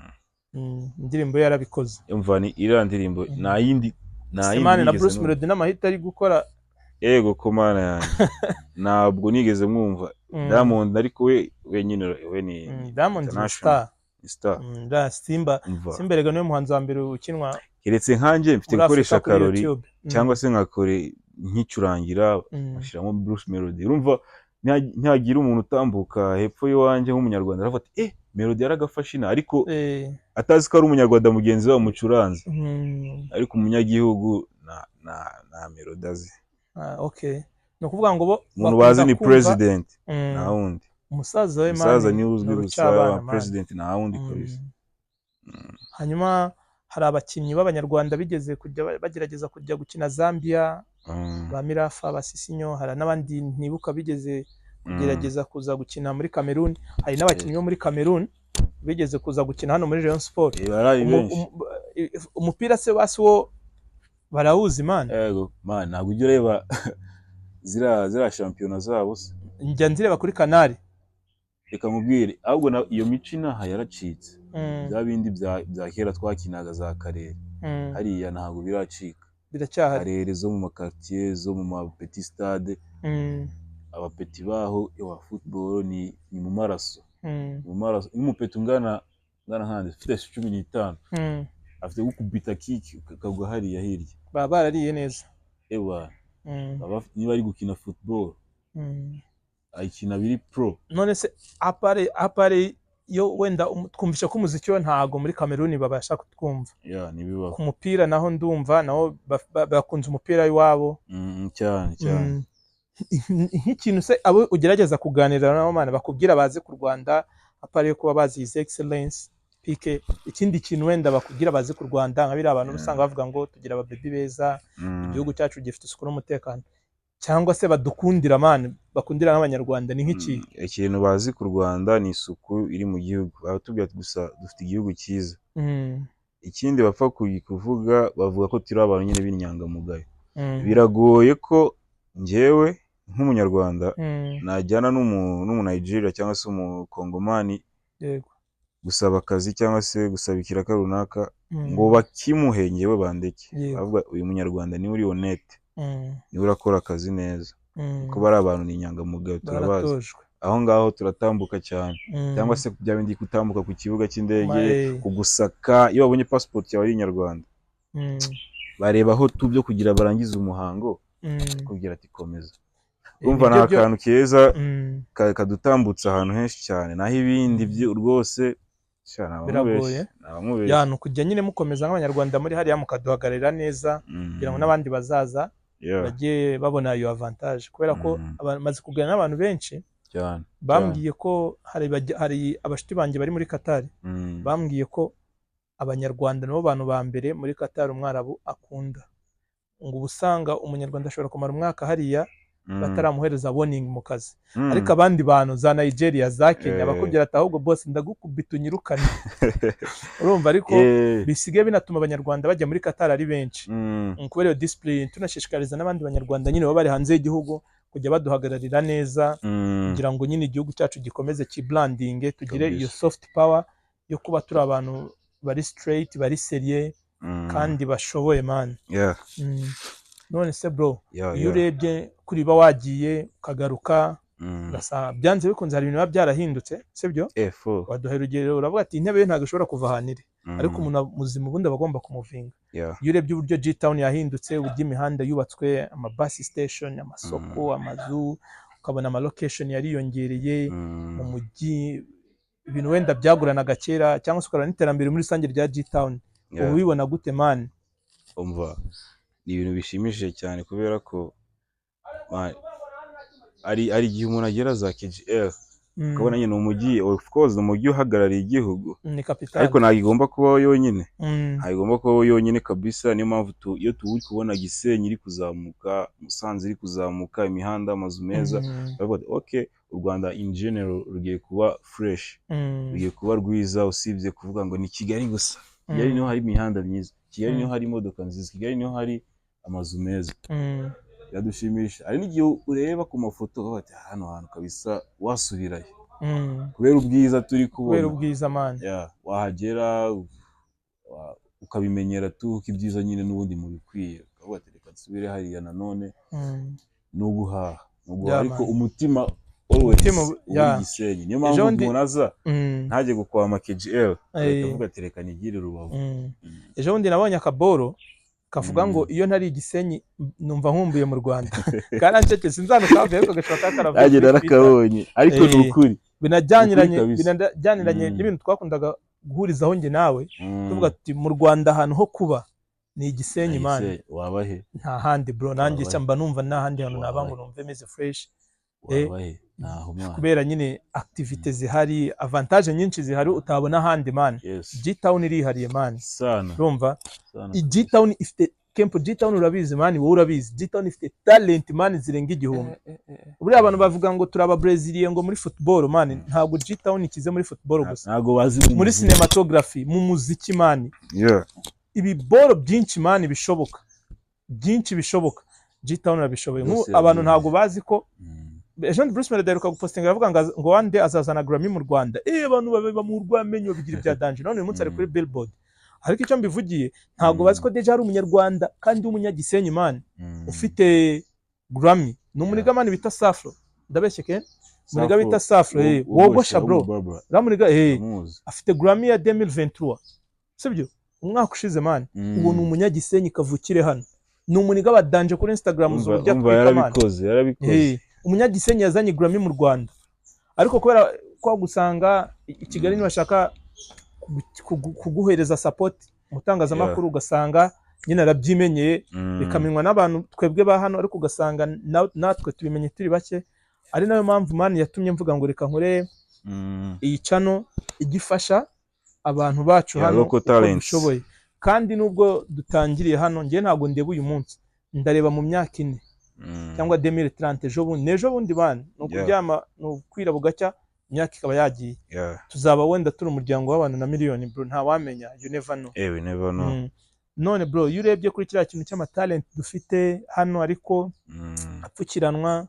indirimbo yarabikoze umva ni ira ndirimbo nayindi na Bruce Melody n'amahita ari gukora yego komana yanjye ntabwo nigeze mwumva Diamond ariko we nyine we ni Diamond star Simba rega niwe muhanzi wa mbere ukinwa keretse nkanje mfite gukoresha karori cyangwa se nkakore nkicurangira ashiramo Bruce Melody urumva ntihagira umuntu utambuka hepfo y'iwanje nk'umunyarwanda aravuga ati Melody yaragafashina ariko atazi ko ari umunyarwanda mugenzi wa mucuranze ariko umunyagihugu na Melody azi okay no kuvuga ngo bo umuntu bazi ni president na wundi umusaza we umusaza ni uzwi gusa president na wundi kabisa hanyuma hari abakinnyi b'abanyarwanda bigeze kujya bagerageza kujya gukina Zambia ba Mirafa basisinyo hari n'abandi ntibuka bigeze kugerageza kuza gukina muri Cameroon hari n'abakinnyi bo muri Cameroon bigeze kuza gukina hano muri Rayon Sport umupira se basiwo barawuzi man. Yego man, ntabwo ujya ureba zira shampiyona zabo se. Njya nzireba kuri kanari. Reka nkubwire ahubwo iyo mico inaha yaracitse. Bya bindi bya kera twakinaga za karere hariya ntabwo biracika. Biracyahari. Karere zo mu makartier, zo mu petit stade, abapeti baho wa football ni mu maraso. Mu maraso umupeti ungana nkande ufite 15 afite gukubita kick ukagwa hariya hirya. Baba barariye neza. Ewa niba ari gukina football ayikina biri pro. None se apare yo wenda twumvisha ko umuziki we ntago muri Cameroon babasha kutwumva. Nibibaho. Ku mupira naho ndumva naho bakunze umupira w'iwabo. Cyane. Nk'ikintu se abo ugerageza kuganira nabo mana bakubwira baze ku Rwanda apare yo kuba bazi his excellence PK, ikindi kintu wenda bakubwira baze ku Rwanda nkabira abantu usanga bavuga ngo tugira ababebi beza, igihugu cyacu gifite isuku n'umutekano, cyangwa se badukundira man bakundira nk'abanyarwanda ni nk'iki? Ikintu bazi ku Rwanda ni isuku iri mu gihugu. Abatubwira gusa dufite igihugu cyiza. Ikindi bapfa kuvuga bavuga ko turi abantu nyine b'inyangamugayo. Biragoye ko njyewe nk'umunyarwanda najyana n'umu Nigeria cyangwa se umukongomani gusaba akazi cyangwa se gusaba ikiraka runaka ngo bakimuhe njyewe bandeke. Bavuga uyu munyarwanda ni uri honnête, ni urakora akazi neza. Kuko bari abantu ni inyangamugayo turabazi. Aho ngaho turatambuka cyane. Cyangwa se bya bindi kutambuka ku kibuga cy'indege kugusaka iyo babonye passport yawe ari inyarwanda. Bareba aho tubyo kugira barangiza umuhango kugira ati komeza. Urumva nta kantu keza kadutambutsa ahantu henshi cyane. Naho ibindi byo rwose biragoye. No kujya nyine mukomeza nk'abanyarwanda muri hariya mukaduhagarira neza kugira ngo n'abandi bazaza bagiye babona iyo avantage, kubera ko maze kuganira n'abantu benshi bambwiye ko hari abashiti banjye bari muri Qatar bambwiye ko abanyarwanda nabo bantu ba mbere muri Qatar umwarabu akunda. Ngo ubusanga umunyarwanda ashobora kumara umwaka hariya bataramuhereza warning mu kazi, ariko abandi bantu za Nigeria, za Kenya bakubwira ati ahubwo boss ndagukubita unyirukane. Urumva ariko bisigaye binatuma abanyarwanda bajya muri Qatar ari benshi kubera iyo discipline. Tunashishikariza n'abandi banyarwanda nyine baba bari hanze y'igihugu kujya baduhagararira neza kugira ngo nyine igihugu cyacu gikomeze kibranding, tugire iyo soft power yo kuba turi abantu bari straight, bari serieux kandi bashoboye man. None se bro, iyo urebye kuri ba wagiye ukagaruka gasa byanze bikunze hari ibintu biba byarahindutse sibyo? Waduha urugero uravuga ati intebe ye ntago ishobora kuva ahanire, ariko umuntu muzima ubundi abagomba kumuvinga. Iyo urebye uburyo G-Town yahindutse, uburyo imihanda yubatswe, ama bus station, amasoko, amazu, ukabona ama location yariyongereye mu mujyi, ibintu wenda byaguranaga kera cyangwa se ukarana n'iterambere muri rusange rya G-Town. Ubu bibona gute man? Umva ni ibintu bishimishije cyane kubera ko ari igihe umuntu agera za KGL ukabona nyine umujyi, of course umujyi uhagarariye igihugu ni capital, ariko ntabwo igomba kubaho yonyine. Ntabwo igomba kubaho yonyine kabisa. Niyo mpamvu iyo turi kubona Gisenyi iri kuzamuka, Musanze iri kuzamuka, imihanda, amazu meza, bavuga okay u Rwanda in general rugiye kuba fresh, rugiye kuba rwiza, usibye kuvuga ngo ni Kigali gusa. Kigali niho hari imihanda myiza, Kigali niho hari imodoka nziza, Kigali niho hari amazu meza. Yadushimisha. Ari n'igihe ureba ku mafoto bati hano hantu kabisa wasubirayo kubera ubwiza turi kubona, kubera ubwiza man. Wahagera ukabimenyera tu ibyiza nyine n'ubundi mu bikwiye, ukavuga ati reka nsubire hariya nanone no guhaha ariko umutima Gisenyi. Niyo mpamvu umuntu aza ntajye gukwama KGL akavuga ati reka nigire Rubavu. Ejo bundi nabonye akaboro kavuga ngo iyo ntari Gisenyi numva nkumbuye mu Rwanda. Karancece sinzanuka ariko gashaka karavuga agenda narakabonye, ariko ni ukuri binajyaniranye n'ibintu twakundaga guhurizaho nge nawe tuvuga ati mu Rwanda ahantu ho kuba ni Gisenyi man. Wabahe nta handi bro, nanjye cyamba numva nta handi hantu nabangu numve meze fresh. Kubera nyine activite zihari, avantage nyinshi zihari utabona handi man. G-Town irihariye man sana. Urumva G-Town ifite Kempo, G-Town urabizi man, wowe urabizi G-Town ifite talent man zirenga igihumbi. Buri abantu bavuga ngo turaba Brazilian ngo muri football man, ntabwo G-Town ikize muri football gusa, ntabwo bazi muri cinematography, mu muziki man. Ibi boro byinshi man bishoboka byinshi bishoboka G-Town arabishoboye abantu ntago bazi ko Jean Bruce Melody aheruka gupostinga avuga ngo one day azazana Grammy mu Rwanda abantu baba mu rwamenyo bigira ibya danger none uyu munsi ari kuri Billboard ariko icyo mbivugiye ntago bazi ko deja ari umunyarwanda kandi umunyagisenyi man ufite Grammy n'umuniga man bita Safro ndabeshye ke muniga bita Safro wogosha bro ramuniga afite Grammy ya 2023 sibyo umwaka ushize man uwo ni umunyagisenyi kavukire hano n'umuniga badanje kuri Instagram z'uburyo twika man yarabikoze umunyagisenyi yazanye Grammy mu Rwanda ariko kubera ko gusanga i Kigali nibashaka kuguhereza support mutangazamakuru ugasanga nyine arabyimenyeye bikamenywa n'abantu twebwe ba hano ariko ugasanga natwe tubimenye turi bake ari nayo mpamvu man yatumye mvuga ngo reka nkore iyi channel igifasha abantu bacu hano ushoboye kandi nubwo dutangiriye hano ngiye ntago ndeba uyu munsi ndareba mu myaka ine cyangwa 2030 ejo bundi bana nukuryama nukwira bugacya imyaka ikaba yagiye tuzaba wenda turi umuryango w'abantu na miliyoni bro nta wamenya you never know we never know none bro you urebye kuri kiriya kintu cy'ama talent dufite hano ariko apfukiranwa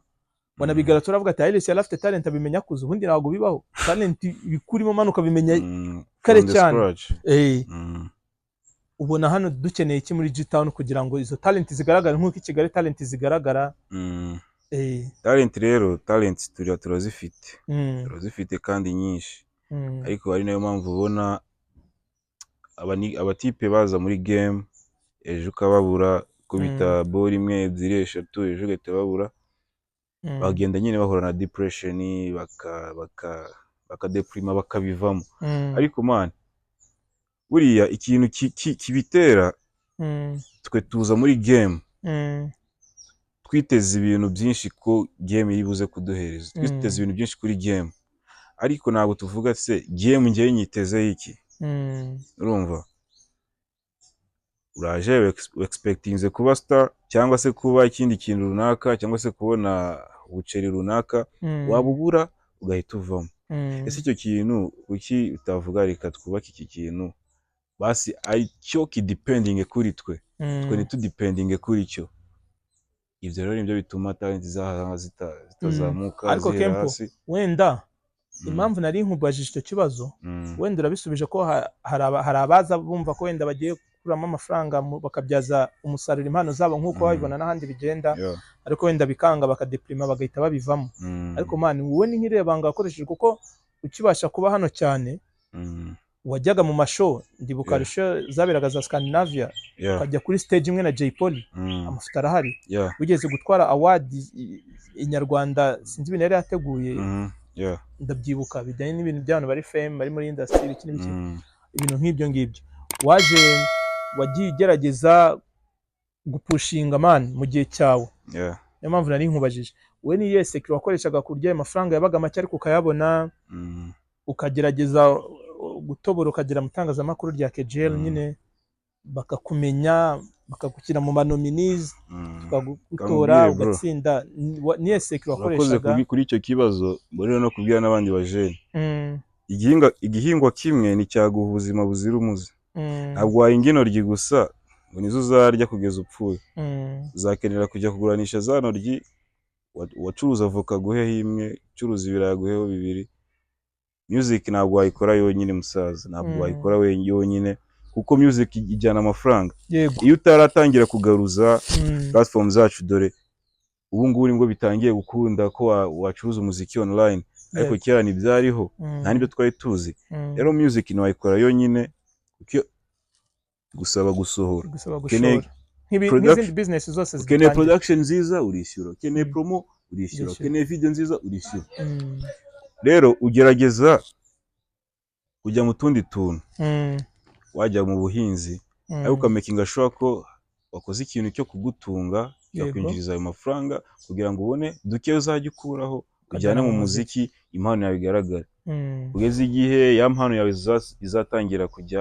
bona bigara turavuga ati Haile yari afite talent abimenya kuzo ubundi ntago bibaho talent bikurimo manuka bimenya kare cyane ubona hano dukeneye iki muri G-Town kugira ngo izo talent zigaragara nk'uko i Kigali talent zigaragara talent rero talent turazifite kandi nyinshi ariko ari nayo mpamvu ubona abatipe baza muri game ejo ukababura kubita ball imwe ebyiri eshatu ejo gahita babura bagenda nyine bahura na depression bakadeprima bakabivamo ariko man buriya ikintu kibitera twe tuza muri game twiteze ibintu byinshi ko game iribuze kuduhereza twiteze ibintu byinshi kuri game ariko ntabwo tuvuga se game ngiye nyiteze iki urumva uraje expectinze kuba star cyangwa se kuba ikindi kintu runaka cyangwa se kubona ubuceri runaka wabubura ugahita uvamo ese icyo kintu uki utavuga reka twubaka iki kintu basi cyo kidepending kuri twe ntitudepending kuri cyo ibyo rero nibyo bituma talent zitazamuka ariko Kempo wenda impamvu nari nkubajije icyo kibazo wenda urabisubije ko hari abaza bumva ko wenda bagiye kuramo amafaranga bakabyaza umusaruro impano zabo nk'uko babibona n'ahandi bigenda ariko wenda bikanga bakadeprima bagahita babivamo ariko man wowe ni nk'irebanga akoresheje kuko ukibasha kuba hano cyane wajyaga mu mashow ndibuka rusho zaberaga za Scandinavia ukajya kuri stage imwe na Jay Polly amafuta arahari ugeze gutwara award inyarwanda sinzi ibintu yari yateguye ndabyibuka bijyanye n'ibintu by'abantu bari fame bari muri industry ibintu nk'ibyo ngibyo wagiye ugerageza gupushinga man mu gihe cyawe niyo mpamvu nari nkubajije we ni yese wakoreshaga kurya amafaranga yabaga make ariko ukayabona ukagerageza gutobora ukagira mutangazamakuru rya KJL nyine bakakumenya bakagushyira mu manominees tukagutora ugatsinda ni yese wakoreshaga kuri icyo kibazo bari no kubwira n'abandi bajene igihingwa kimwe ni cyaguha ubuzima buzira umuze ntabwo wahinga intoryi gusa ngo nizo uzarya kugeza upfuye uzakenera kujya kuguranisha za ntoryi wacuruza avoka guheho imwe ucuruza ibirayi guheho bibiri music ntabwo wayikora yonyine musaza ntabwo wayikora yonyine kuko music ijyana amafaranga iyo utaratangira kugaruza platform zacu dore ubu ngubu nibwo bitangiye gukunda ko wacuruza umuziki online ariko kera ntibyariho nta nibyo twari tuzi rero music ntiwayikora yonyine kuko gusaba gusohora nk'izindi business zose ukeneye production nziza urishyura ukeneye promo urishyura ukeneye video nziza urishyura rero ugerageza kujya mu tundi tuntu wajya mu buhinzi ariko ukamakinga sure ko wakoze ikintu cyo kugutunga cyakwinjiriza ayo mafaranga kugira ngo ubone duke uzajya ukuraho ujyane mu muziki impano yawe igaragara kugeza igihe ya mpano yawe izatangira kujya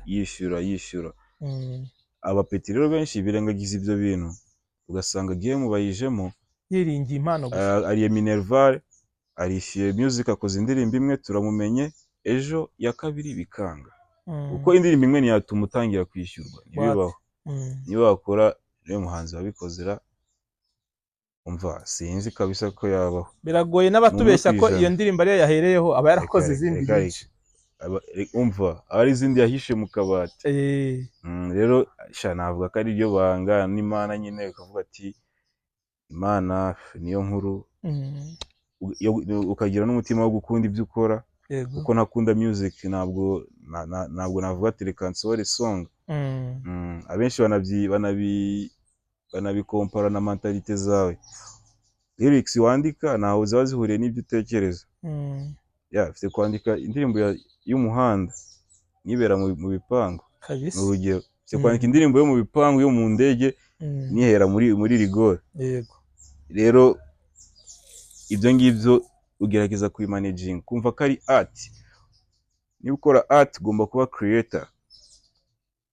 yishyura abapeti rero benshi birengagiza ibyo bintu ugasanga game bayijemo yiringiye impano gusa ariye Minerval arishyuye music akoze indirimbo imwe turamumenye ejo ya kabiri bikanga uko indirimbo imwe ntiyatuma utangira kwishyurwa ntibibaho niba wakora niyo muhanzi wabikozera umva sinzi kabisa ko yabaho. Biragoye n'abatubeshya ko iyo ndirimbo ariyo yahereyeho aba yarakoze izindi nyinshi. Umva ari izindi yahishe mu kabati. Rero sha navuga ko ari ryo banga n'Imana nyine ukavuga ati Imana niyo nkuru. Ukagira n'umutima wo gukunda ibyo ukora. Kuko ntakunda music ntabwo navuga ati reka nsohore song. Abenshi banabikompara na mentalite zawe. Lyrics wandika naho ziba zihuriye n'ibyo utekereza. Ufite kwandika indirimbo y'umuhanda nibera mu bipangu. Mu rugero ufite kwandika indirimbo yo mu bipangu yo mu ndege nihera muri rigore. Rero ibyo ngibyo ugerageza kuyimanaging kumva ko ari art. Niba ukora art ugomba kuba creator,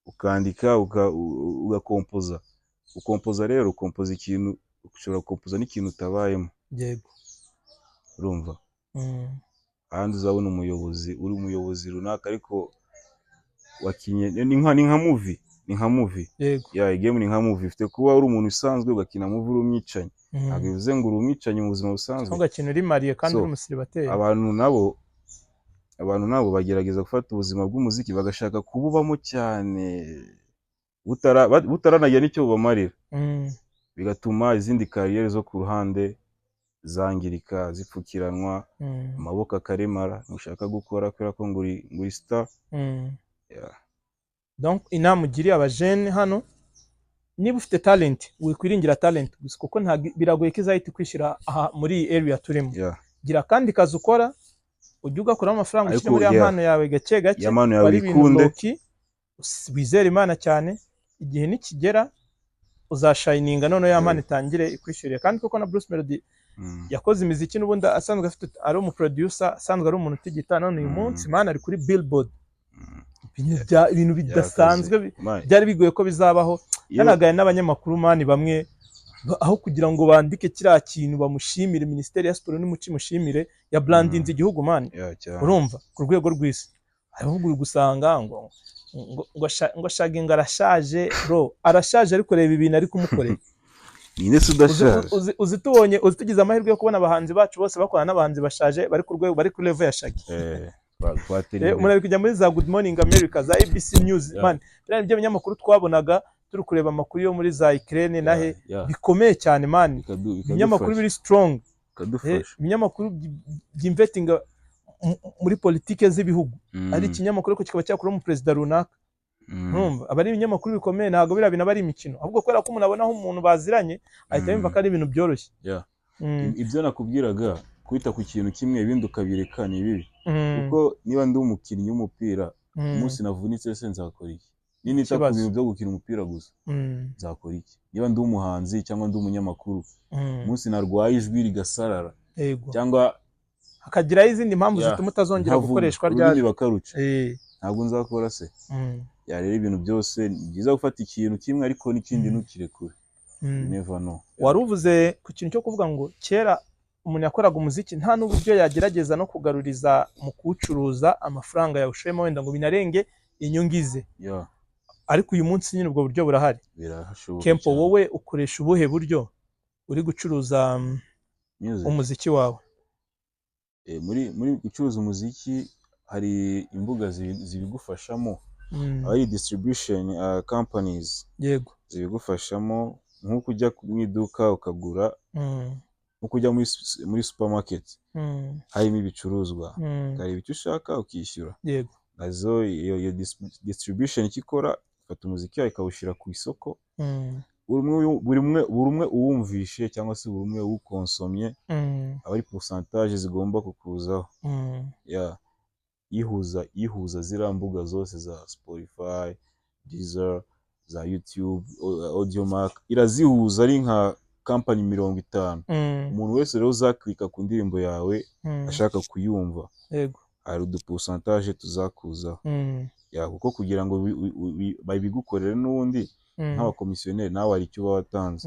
ukandika ugakompoza. Ukompoza rero ukompoza ikintu, ushobora gukompoza n'ikintu utabayemo. Urumva ahandi uzabona umuyobozi uri umuyobozi runaka ariko wakinye ni nka movie. Game ni nka movie. Ufite kuba uri umuntu usanzwe ugakina movie uri umwicanyi. Ntabwo bivuze ngo uri umwicanyi mu buzima busanzwe. Ugakina uri mariye kandi uri umusiribateri. Abantu nabo bagerageza gufata ubuzima bw'umuziki bagashaka kububamo cyane butaranajya n'icyo bubamarira. Bigatuma izindi kariyeri zo ku ruhande zangirika, zipfukiranwa, amaboko akaremara, ntushaka gukora kubera ko ngo uri star. Donc inama ugiriye abajene hano, niba ufite talent wikwiringira talent gusa kuko biragoye ko izahita kwishyira aha muri iyi area turimo. Gira kandi kazi ukora ujye ugakora amafaranga ushyire muri amano yawe gake gake, bari bikunde wizere Imana cyane. Igihe nikigera uzashininga none y'amana itangire ikwishyuriye. Kandi kuko na Bruce Melody yakoze imiziki n'ubundi asanzwe afite ari umuproducer, asanzwe ari umuntu utigita. None uyu munsi Imana ari kuri Billboard. Ibintu bidasanzwe byari bigoye ko bizabaho. Yanagaye n'abanyamakuru mani bamwe aho kugira ngo bandike kiriya kintu bamushimire, Minisiteri ya Siporo n'umuco mushimire ya brandinze igihugu mani. Urumva ku rwego rw'isi ahubwo uri gusanga ngo shaginga arashaje bro, arashaje ariko reba ibintu ari kumukorera. Nine sudashaje. Uzitugize amahirwe yo kubona abahanzi bacu bose bakorana n'abahanzi bashaje bari ku rwego, bari ku level ya Shagi. Umuntu kujya muri za Good Morning America, za ABC News man, bya binyamakuru twabonaga turi kureba amakuru yo muri za Ukraine nahe bikomeye cyane man. Ibinyamakuru biri strong, ibinyamakuru by'investing muri politike z'ibihugu. Ari ikinyamakuru ko kikaba cyakora mu president runaka. Urumva abari ibinyamakuru bikomeye ntago birabina bari imikino, ahubwo kwera ko umuntu abonaho umuntu baziranye ahita yumva ko ari ibintu byoroshye. Ibyo nakubwiraga kwita ku kintu kimwe ibindi ukabireka ni bibi. Kuko niba ndi umukinnyi w'umupira umunsi navunitse se nzakora iki? Ninita ku bintu byo gukina umupira gusa nzakora iki? Niba ndi umuhanzi cyangwa ndi umunyamakuru umunsi narwaye ijwi rigasarara cyangwa hakagira izindi mpamvu zituma utazongera gukoreshwa ryari bakaruca, ntabwo nzakora se. Rero ibintu byose ni byiza gufata ikintu kimwe ariko n'ikindi ntukirekure. Never know. Waruvuze ku kintu cyo kuvuga ngo kera umuntu yakoraga umuziki nta n'uburyo yagerageza no kugaruriza mu kuwucuruza amafaranga yawushemo wenda ngo binarenge inyungize. Ariko uyu munsi nyine ubwo buryo burahari. Kempo, wowe ukoresha ubuhe buryo uri gucuruza umuziki wawe? Muri gucuruza umuziki hari imbuga zibigufashamo, hari distribution companies zibigufashamo, nko kujya mu iduka ukagura, nko kujya muri supermarket harimo ibicuruzwa ukareba icyo ushaka ukishyura. Nazo iyo distribution ikikora fata umuziki wawe ikawushyira ku isoko, buri umwe uwumvishe cyangwa se buri umwe uwukonsomye aba ari pourcentage zigomba kukuzaho. Yihuza ziriya mbuga zose za Spotify, Deezer, za YouTube, Audiomack, irazihuza ari nka company 50. Umuntu wese rero uzaklika ku ndirimbo yawe ashaka kuyumva hari udupourcentage tuzakuzaho. Kuko kugira ngo babigukorere n'ubundi nk'abakomisiyoneri nawe hari icyo watanze,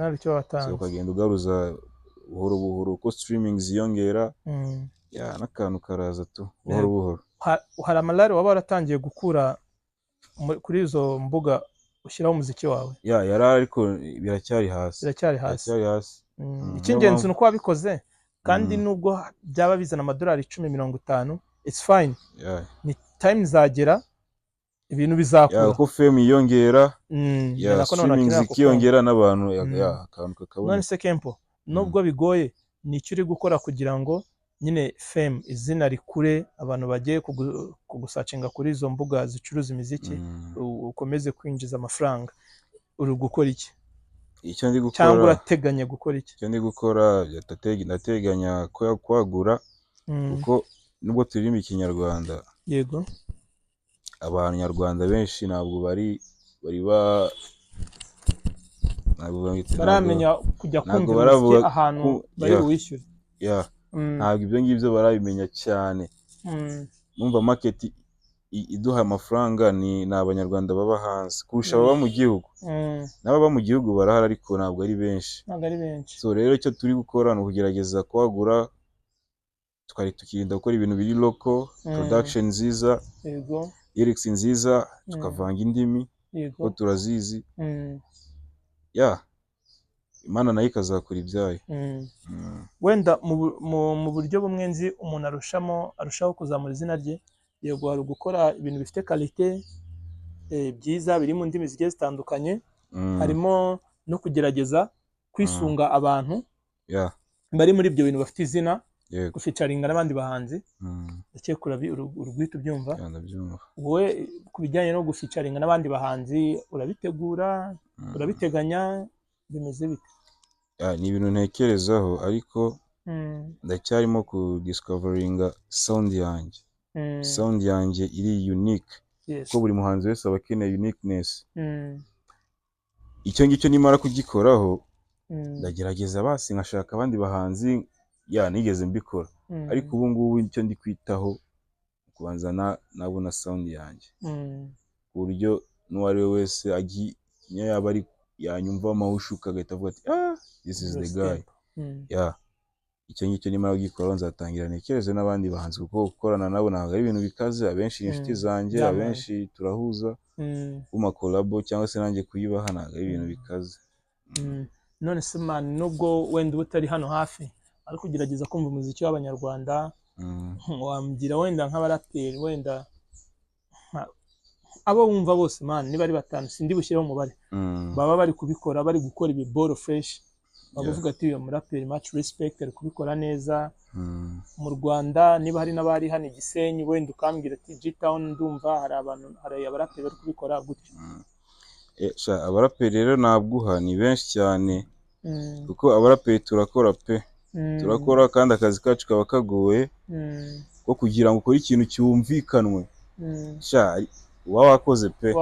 ukagenda ugaruza buhoro buhoro uko streaming ziyongera, n'akantu karaza tu buhoro buhoro. Hari amalari waba waratangiye gukura kuri izo mbuga ushyiraho umuziki wawe? yari ariko biracyari hasi. Icy'ingenzi nuko wabikoze kandi nubwo byaba bizana amadolari 10-50 it's fine. Ni time zagera ibintu bizakura. Uko fame yiyongera, streaming zikiyongera n'abantu akantu kakabona. None se Kempo, nubwo bigoye ni icyo uri gukora kugira ngo nyine fame izina rikure, abantu bagiye kugusacinga kuri izo mbuga zicuruza imiziki, ukomeze kwinjiza amafaranga? Uri gukora iki? Icyo ndi gukora cyangwa urateganya gukora iki? Icyo ndi gukora ndateganya kwagura, kuko nubwo turirimba ikinyarwanda, yego, abantu nyarwanda benshi ntabwo baramenya kujya kumva umuziki ahantu bari buwishyure. Ntabwo ibyo ngibyo barabimenya cyane. Numva market iduha amafaranga ni abanyarwanda baba hanze kurusha ababa mu gihugu. N'ababa mu gihugu barahari ariko ntabwo ari benshi. So rero icyo turi gukora ni ukugerageza kwagura, tukirinda gukora ibintu biri local, production nziza, lyrics nziza, tukavanga indimi ko turazizi. Imana nayo ikazakora ibyayo. Wenda mu buryo bumwe nzi umuntu arushaho kuzamura izina rye, yego hari gukora ibintu bifite qualité byiza biri mu ndimi zigiye zitandukanye, harimo no kugerageza kwisunga abantu bari muri ibyo bintu bafite izina, gufeaturinga n'abandi bahanzi. Ndakekura urugwita ubyumva. Wowe kubijyanye no gufeaturinga n'abandi bahanzi urabitegura, urabiteganya, bimeze bite? Ni ibintu ntekerezaho ariko ndacyarimo kudiscoveringa sound yanjye. Sound yanjye iri unique, ko buri muhanzi wese aba akeneye uniqueness. Icyo ngicyo nimara kugikoraho, ndagerageza basi nkashaka abandi bahanzi nigeze mbikora, ariko ubu ngubu icyo ndi kwitaho kubanza nabona sound yanjye, ku buryo n'uwari we wese yaba ari yanyumva amahushuka agahita avuga ati this is the guy. Icyo ngicyo nimara kugikoraho nzatangira ntekereze n'abandi bahanzi, kuko gukorana nabo ntabwo ari ibintu bikaze. Abenshi ni inshuti zanjye, abenshi turahuza kuma collabo cyangwa se nanjye kuyibaha, ntabwo ari ibintu bikaze. None se man, nubwo wenda utari hano hafi ariko ugerageza kumva umuziki w'abanyarwanda, wambwira wenda nk'abaraperi, wenda abo wumva bose man, niba ari 5 sindi bushireho umubare, baba bari kubikora, bari gukora ibi ball fresh, bavuga ati uyu muraperi much respect, ari kubikora neza mu Rwanda. Niba hari n'abari hano Gisenyi, wenda ukambwira ati G-Town ndumva hari abaraperi bari kubikora gutyo. Abaraperi rero naguha ni benshi cyane, kuko abaraperi turakora pe, turakora kandi akazi kacu kaba kagoye, ko kugira ngo ukore ikintu cyumvikanwe uba wakoze pe,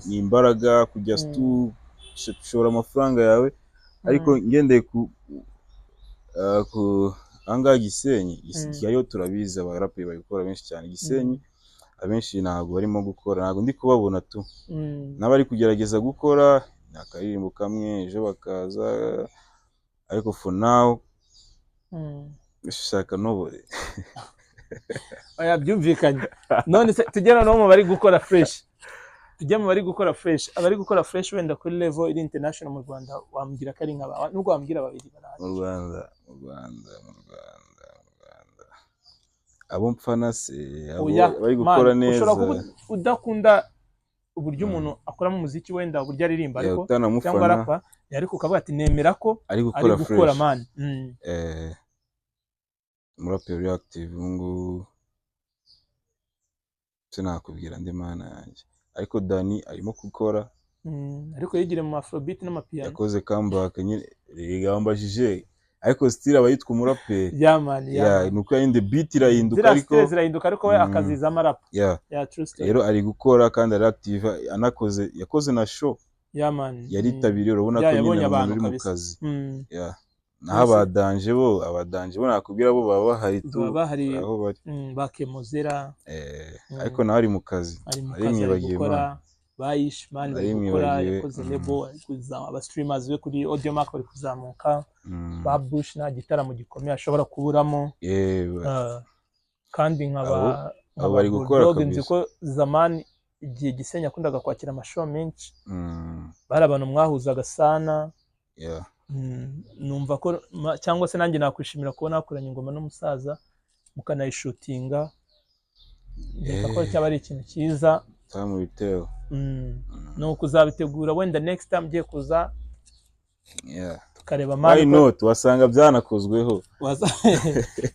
ni imbaraga kujya ushora amafaranga yawe. Ariko ngendeye ku angahe Gisenyi, yo turabizi abaraperi bari gukora benshi cyane. Gisenyi abenshi ntabwo barimo gukora, ntabwo ndi kubabona tu, n'abari kugerageza gukora akaririmbo kamwe ejo bakaza, ariko for now bishaka nobody. Byumvikanye. None se tugera no mu bari gukora fresh, abari gukora fresh wenda kuri level iri international mu Rwanda, wambwira ko ari nk'aba, nubwo wambwira babiri barahari mu Rwanda. Abo mpfana se bari gukora neza. Ushobora kuba udakunda uburyo umuntu akoramo umuziki, wenda uburyo aririmba, ariko cyangwa rapa, ariko ukavuga ati nemera ko ari gukora man. Umuraperi active ngo sinakubwira ndi mana yanjye, ariko Dani arimo gukora, ariko yigire mu afrobeat n'amapiano, yakoze comeback nyine rigambajije, ariko still abayitwa umuraperi. Nuko indi beat irahinduka, ariko we akaziza amarapa. Rero ari gukora kandi ari active, yakoze na show yaritabiriye, urabona ko nyine umuntu uri mu kazi. Naho abadanje bo nakubwira bo baba bahari aho bari, bakemozera, ariko nawe ari mu kazi, ari mwibagiwe man. Bayish man bari gukora, yakoze lebo, aba streamers be kuri audio mark bari kuzamuka, ba Bush nta gitaramo gikomeye ashobora kuburamo. Kandi nkaba bari gukora kabisa, ko zamani igihe Gisenyi yakundaga kwakira amashow menshi bari abantu mwahuzaga sana. Numva ko cyangwa se nanjye nakwishimira kubona hakoranye ingoma n'umusaza mukanayishutinga. Ndeka ko cyaba ari ikintu cyiza mu bitero. No kuzabitegura wenda next time ugiye kuza tukareba mani. Why not? Wasanga byanakozweho.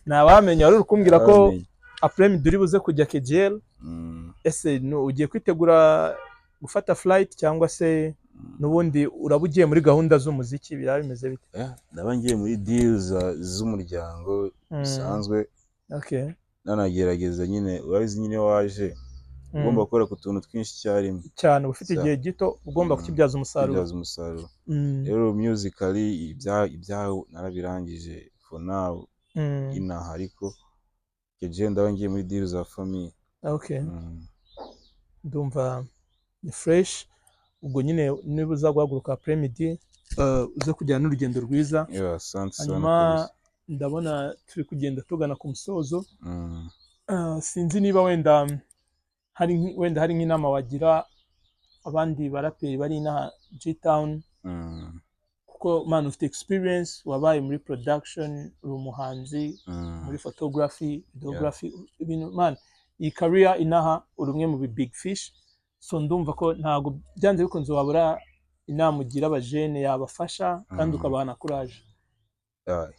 Ntawamenya wari ukumbwira ko après-midi uri buze kujya Kegel. Ese ugiye kwitegura gufata flight cyangwa se nubundi urabugiye muri gahunda z'umuziki biraba bimeze bite? Ndaba ngiye muri deals z'umuryango bisanzwe. Okay. Nanagerageza nyine urabizi nyine waje ugomba gukora ku tuntu twinshi cyane ufite igihe gito ugomba kukibyaza umusaruro. Rero musically ibyaho narabirangije for now inaha ariko Kegel ndaba ngiye muri deals za famille. Okay. Ndumva ni fresh. Ubwo nyine niba uza guhaguruka après-midi uze kujyana n'urugendo rwiza. Hanyuma ndabona turi kugenda tugana ku musozo. Sinzi niba wenda hari nk'inama wagira abandi baraperi bari inaha G-Town, kuko man ufite experience, wabaye muri production, uri umuhanzi, muri photography, videography, ibintu man, iyi career inaha uri umwe mu big fish. So ndumva ko ntago byanze bikunze wabura inama ugira abajene yabafasha kandi ukabaha na courage.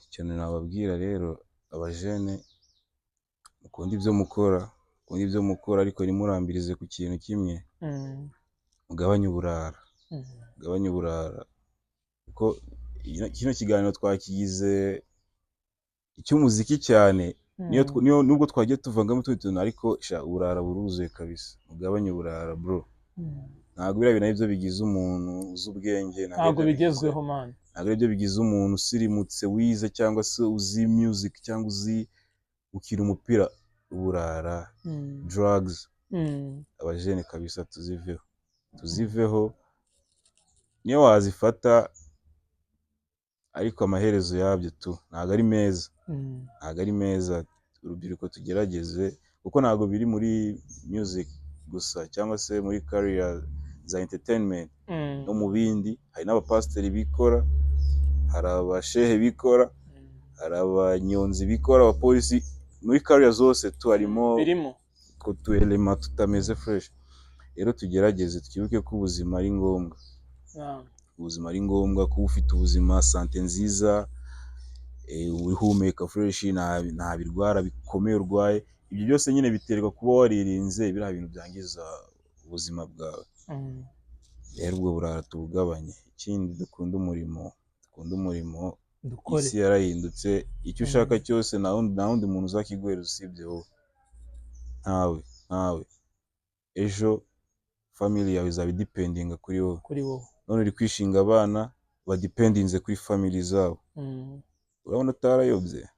Ikintu nababwira rero abajene mukunda ibyo mukora ariko nimurambirize ku kintu kimwe. Mugabanye uburara. Kuko kino kiganiro twakigize icy'umuziki cyane. Nubwo twagiye tuvangamo tuntu ariko uburara buruzuye kabisa. Mugabanye uburara bro. Ntabwo biriya bintu bigize umuntu uzi ubwenge. Ntabwo bigezweho man. Ntabwo ibyo bigize umuntu usirimutse wize cyangwa se uzi music cyangwa uzi ukira umupira. Uburara, drugs. Abajene kabisa tuziveho. Niyo wazifata ariko amaherezo yabyo ntabwo ari meza. Urubyiruko tugerageze kuko ntabwo biri muri music gusa cyangwa se muri career za entertainment no mu bindi. Hari n'abapasiteri bikora, hari abashehe bikora, hari abanyonzi bikora, abapolisi. Muri career zose harimo ko tuelema tutameze fresh. Rero tugerageze twibuke ko ubuzima ari ngombwa. Ubuzima ari ngombwa, kuba ufite ubuzima, sante nziza, uhumeka fresh, nta birwara bikomeye urwaye. Ibyo byose nyine biterwa kuba waririnze biriya bintu byangiza ubuzima bwawe. Rero ubwo burara tubugabanye. Ikindi dukunda umurimo. Isi yarahindutse. Icyo ushaka cyose nta wundi muntu uzakiguhereza usibye wowe. Ntawe. Ejo family yawe izaba dependinga kuri wowe. None uri kwishinga abana badependinze kuri family zabo. Urabona utarayobye.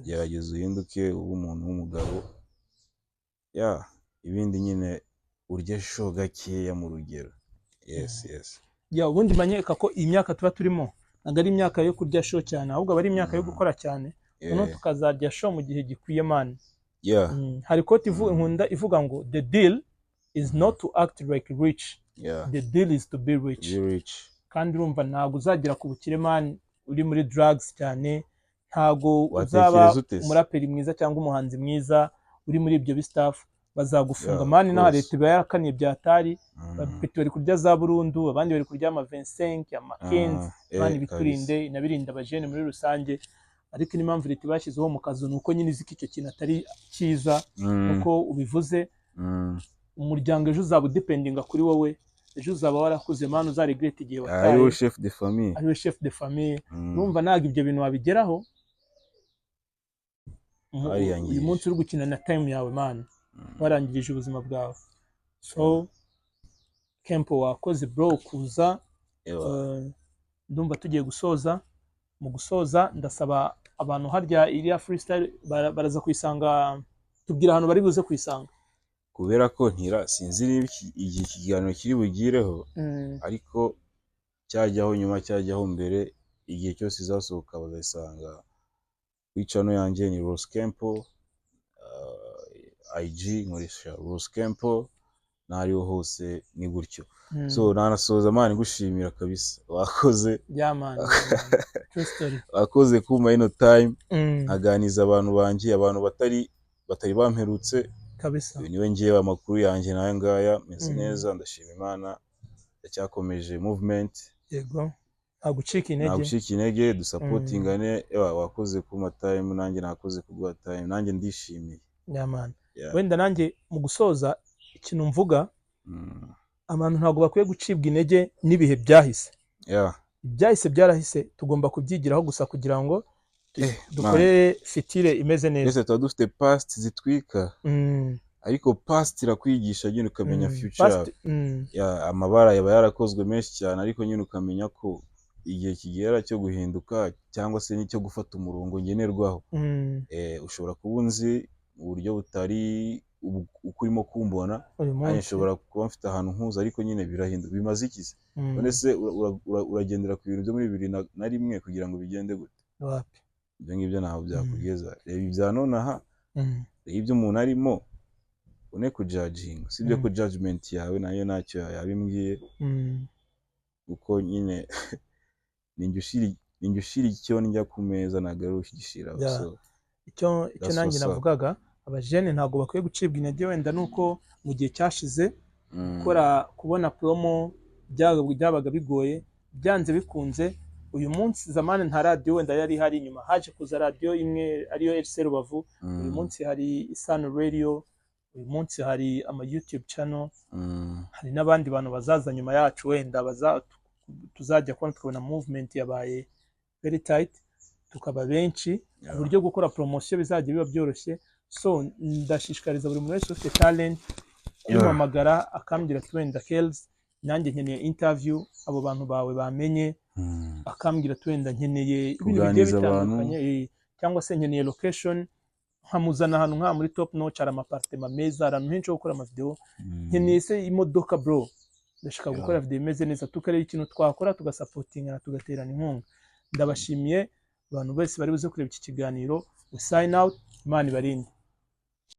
Gerageza uhinduke ube umuntu w'umugabo. Ibindi nyine urya show gakeya mu rugero. Yes. Ubundi manyeka ko iyi myaka tuba turimo ntabwo ari imyaka yo kurya show cyane, ahubwo ari imyaka yo gukora cyane. Noneho tukazarya show mu gihe gikwiye man. Hari quote ivuga ngo the deal is not to act like rich. The deal is to be rich. Kandi urumva ntabwo uzagira ku bukire man uri muri drugs cyane. Ntabwo uzaba umuraperi mwiza cyangwa umuhanzi mwiza uri muri ibyo bistaff. Bazagufunga man na leta iba yarakaniye byatari. Bapeti bari kurya za burundu, abandi bari kurya ama 25 ama 15 man biturinde inabirinda abajene muri rusange. Ariko n'impamvu leta bashyizeho mu kazo nuko nyine iziki icyo kintu atari cyiza uko ubivuze. Umuryango ejo uzaba dependinga kuri wowe. Ejo uzaba warakuze man uzaregret igihe wataye. Ariwe chef de famille. Urumva ntabwo ibyo bintu wabigeraho. Uyu munsi uri gukina na time yawe man. Warangirije ubuzima bwawe. So Kempo wakoze bro kuza. Ndumva tugiye gusoza. Mu gusoza ndasaba abantu harya iriya freestyle baraza kwisanga. Tubwira ahantu bari buze kwisanga. Kubera ko sinzi igihe ikiganiro kiri bugireho ariko cyajyaho nyuma cyajyaho mbere, igihe cyose izasohoka bazayisanga kuri channel yanjye ni Ross Kempo, IG nkoresha Ross Kempo, n'ariho hose ni gutyo. So nanasoza man gushimira kabisa wakoze man true story wakoze kuma ino time aganiza abantu banje abantu batari bamperutse kabisa niwe ngiye amakuru yanjye nayo ngaya meze neza ndashima Imana ndacyakomeje movement yego nagucika intege dusupportingane wakoze kuma time nanjye nakoze kugwa time nanjye ndishimiye man wenda nanjye mu gusoza ikintu mvuga abantu ntabwo bakwiye gucibwa intege n'ibihe byahise byahise byarahise tugomba kubyigiraho gusa kugira ngo dukore fitire imeze neza ese tuba dufite past zitwika ariko past irakwigisha nyine ukamenya future amabara yaba yarakozwe menshi cyane ariko nyine ukamenya ko igihe kigera cyo guhinduka cyangwa se n'icyo gufata umurongo ngenerwaho ushobora kuba unzi mu buryo butari ukurimo kumbona anye nshobora kuba mfite ahantu nkuza ariko nyine birahinduka bimaze ikize none se uragendera ku bintu byo muri 2001 kugira ngo bigende gute wapi ibyo ngibyo naho byakugeza reba ibya nonaha reba ibyo umuntu arimo une ku judging sibyo ko judgment yawe nayo nacyo yabimbwiye uko nyine ninjushira icyo njya ku meza nagarushye gishira so icyo nanjye navugaga abajene ntabwo bakwiye gucibwa intege wenda nuko mu gihe cyashize kubona promo byabaga bigoye byanze bikunze uyu munsi zamane nta radio wenda yari hari inyuma haje kuza radio imwe ariyo RC Rubavu uyu munsi hari Isano Radio uyu munsi hari ama YouTube channel hari n'abandi bantu bazaza nyuma yacu wenda tuzajya kubona tukabona movement yabaye very tight tukaba benshi uburyo gukora promotion bizajya biba byoroshye so ndashishikariza buri muntu wese ufite talent yumamagara akambwira ati wenda Kells nanjye nkeneye interview abo bantu bawe bamenye akambwira ati wenda nkeneye ibintu bigiye bitandukanye cyangwa se nkeneye location nkamuzana ahantu nka muri Topnotch hari amapartement meza ahantu henshi ho gukora ama video nkeneye se imodoka bro ndashaka gukora video imeze neza tukareba ikintu twakora tugasupportingana tugaterana inkunga ndabashimiye abantu bose bari buze kureba iki kiganiro we sign out Imana ibarinde.